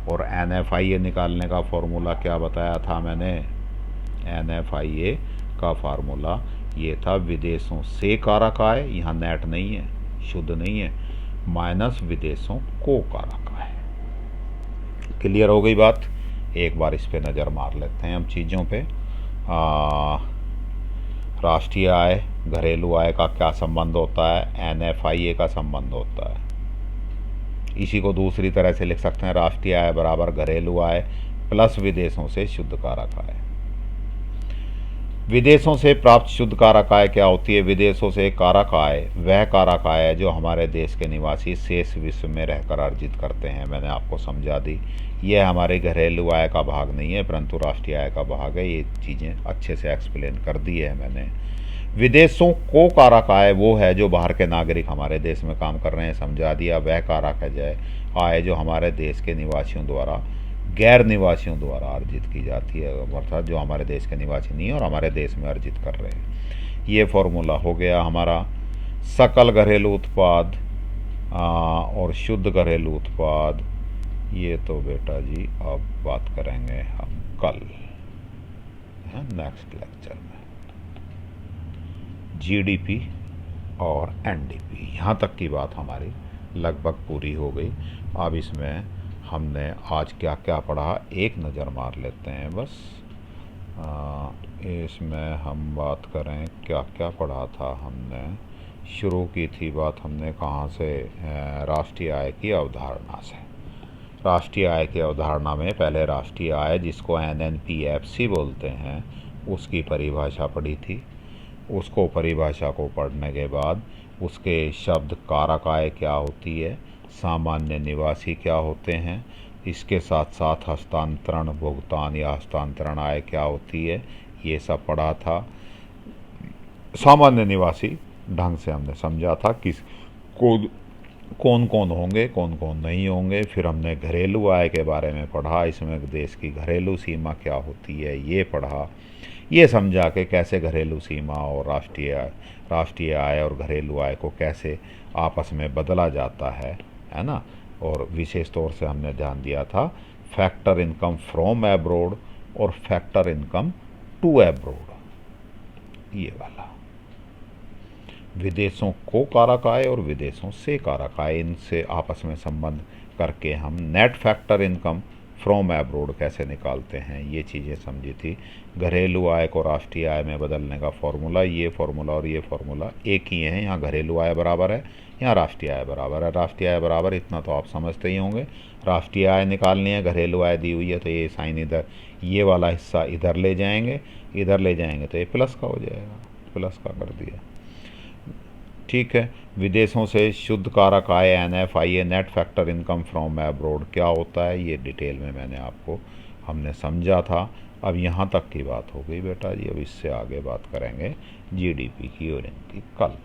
और NFIA निकालने का फॉर्मूला क्या बताया था मैंने, NFIA का फार्मूला ये था विदेशों से कारक आय, यहाँ नेट नहीं है, शुद्ध नहीं है, माइनस विदेशों को कारक आय। क्लियर हो गई बात। एक बार इस पे नज़र मार लेते हैं हम चीज़ों पे। राष्ट्रीय आय घरेलू आय का क्या संबंध होता है, NFIA का संबंध होता है। इसी को दूसरी तरह से लिख सकते हैं, राष्ट्रीय आय बराबर घरेलू आय प्लस विदेशों से शुद्ध कारक आय। विदेशों से प्राप्त शुद्ध कारक आय क्या होती है? विदेशों से कारक आय वह कारक आय है जो हमारे देश के निवासी शेष विश्व में रहकर अर्जित करते हैं। मैंने आपको समझा दी, यह हमारे घरेलू आय का भाग नहीं है परंतु राष्ट्रीय आय का भाग है। ये चीज़ें अच्छे से एक्सप्लेन कर दी है मैंने। विदेशों को कारक आय वो है जो बाहर के नागरिक हमारे देश में काम कर रहे हैं, समझा दिया। वह कारक है आय जो हमारे देश के निवासियों द्वारा गैर निवासियों द्वारा अर्जित की जाती है, अर्थात जो हमारे देश के निवासी नहीं है और हमारे देश में अर्जित कर रहे हैं। ये फॉर्मूला हो गया हमारा सकल घरेलू उत्पाद और शुद्ध घरेलू उत्पाद। ये तो बेटा जी अब बात करेंगे हम कल नेक्स्ट लेक्चर में। जीडीपी और एनडीपी यहाँ तक की बात हमारी लगभग पूरी हो गई। अब इसमें हमने आज क्या क्या पढ़ा एक नज़र मार लेते हैं बस। इसमें हम बात करें क्या क्या पढ़ा था हमने। शुरू की थी बात हमने कहाँ से? राष्ट्रीय आय की अवधारणा से। राष्ट्रीय आय की अवधारणा में पहले राष्ट्रीय आय जिसको एनएनपीएफसी बोलते हैं उसकी परिभाषा पढ़ी थी। उसको परिभाषा को पढ़ने के बाद उसके शब्द कारक आय क्या होती है, सामान्य निवासी क्या होते हैं, इसके साथ साथ हस्तांतरण भुगतान या हस्तांतरण आय क्या होती है, ये सब पढ़ा था। सामान्य निवासी ढंग से हमने समझा था किस कौन कौन होंगे कौन कौन नहीं होंगे। फिर हमने घरेलू आय के बारे में पढ़ा, इसमें देश की घरेलू सीमा क्या होती है ये पढ़ा। ये समझा कि कैसे घरेलू सीमा और राष्ट्रीय आय और घरेलू आय को कैसे आपस में बदला जाता है ना। और विशेष तौर से हमने ध्यान दिया था फैक्टर इनकम फ्रॉम एब्रोड और फैक्टर इनकम टू एब्रोड, ये वाला। विदेशों को कारक आय और विदेशों से कारक आय, इनसे आपस में संबंध करके हम net factor income from abroad कैसे निकालते हैं ये चीज़ें समझी थी। घरेलू आय को राष्ट्रीय आय में बदलने का फॉर्मूला, ये फॉर्मूला और ये फॉर्मूला एक ही है। यहाँ घरेलू आय बराबर है, यहाँ राष्ट्रीय आय बराबर है। राष्ट्रीय आय बराबर इतना तो आप समझते ही होंगे। राष्ट्रीय आय निकालनी है, घरेलू आय दी हुई है तो ये साइन इधर, ये वाला हिस्सा इधर ले जाएंगे, इधर ले जाएंगे तो ये प्लस का हो जाएगा, प्लस का कर दिया। ठीक है। विदेशों से शुद्ध कारक आय NFI net factor income from abroad क्या होता है ये डिटेल में मैंने आपको हमने समझा था। अब यहाँ तक की बात हो गई बेटा जी। अब इससे आगे बात करेंगे जीडीपी की और इनकी कल।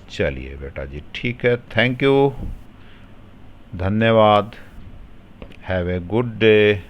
चलिए बेटा जी ठीक है, थैंक यू, धन्यवाद, हैव ए गुड डे।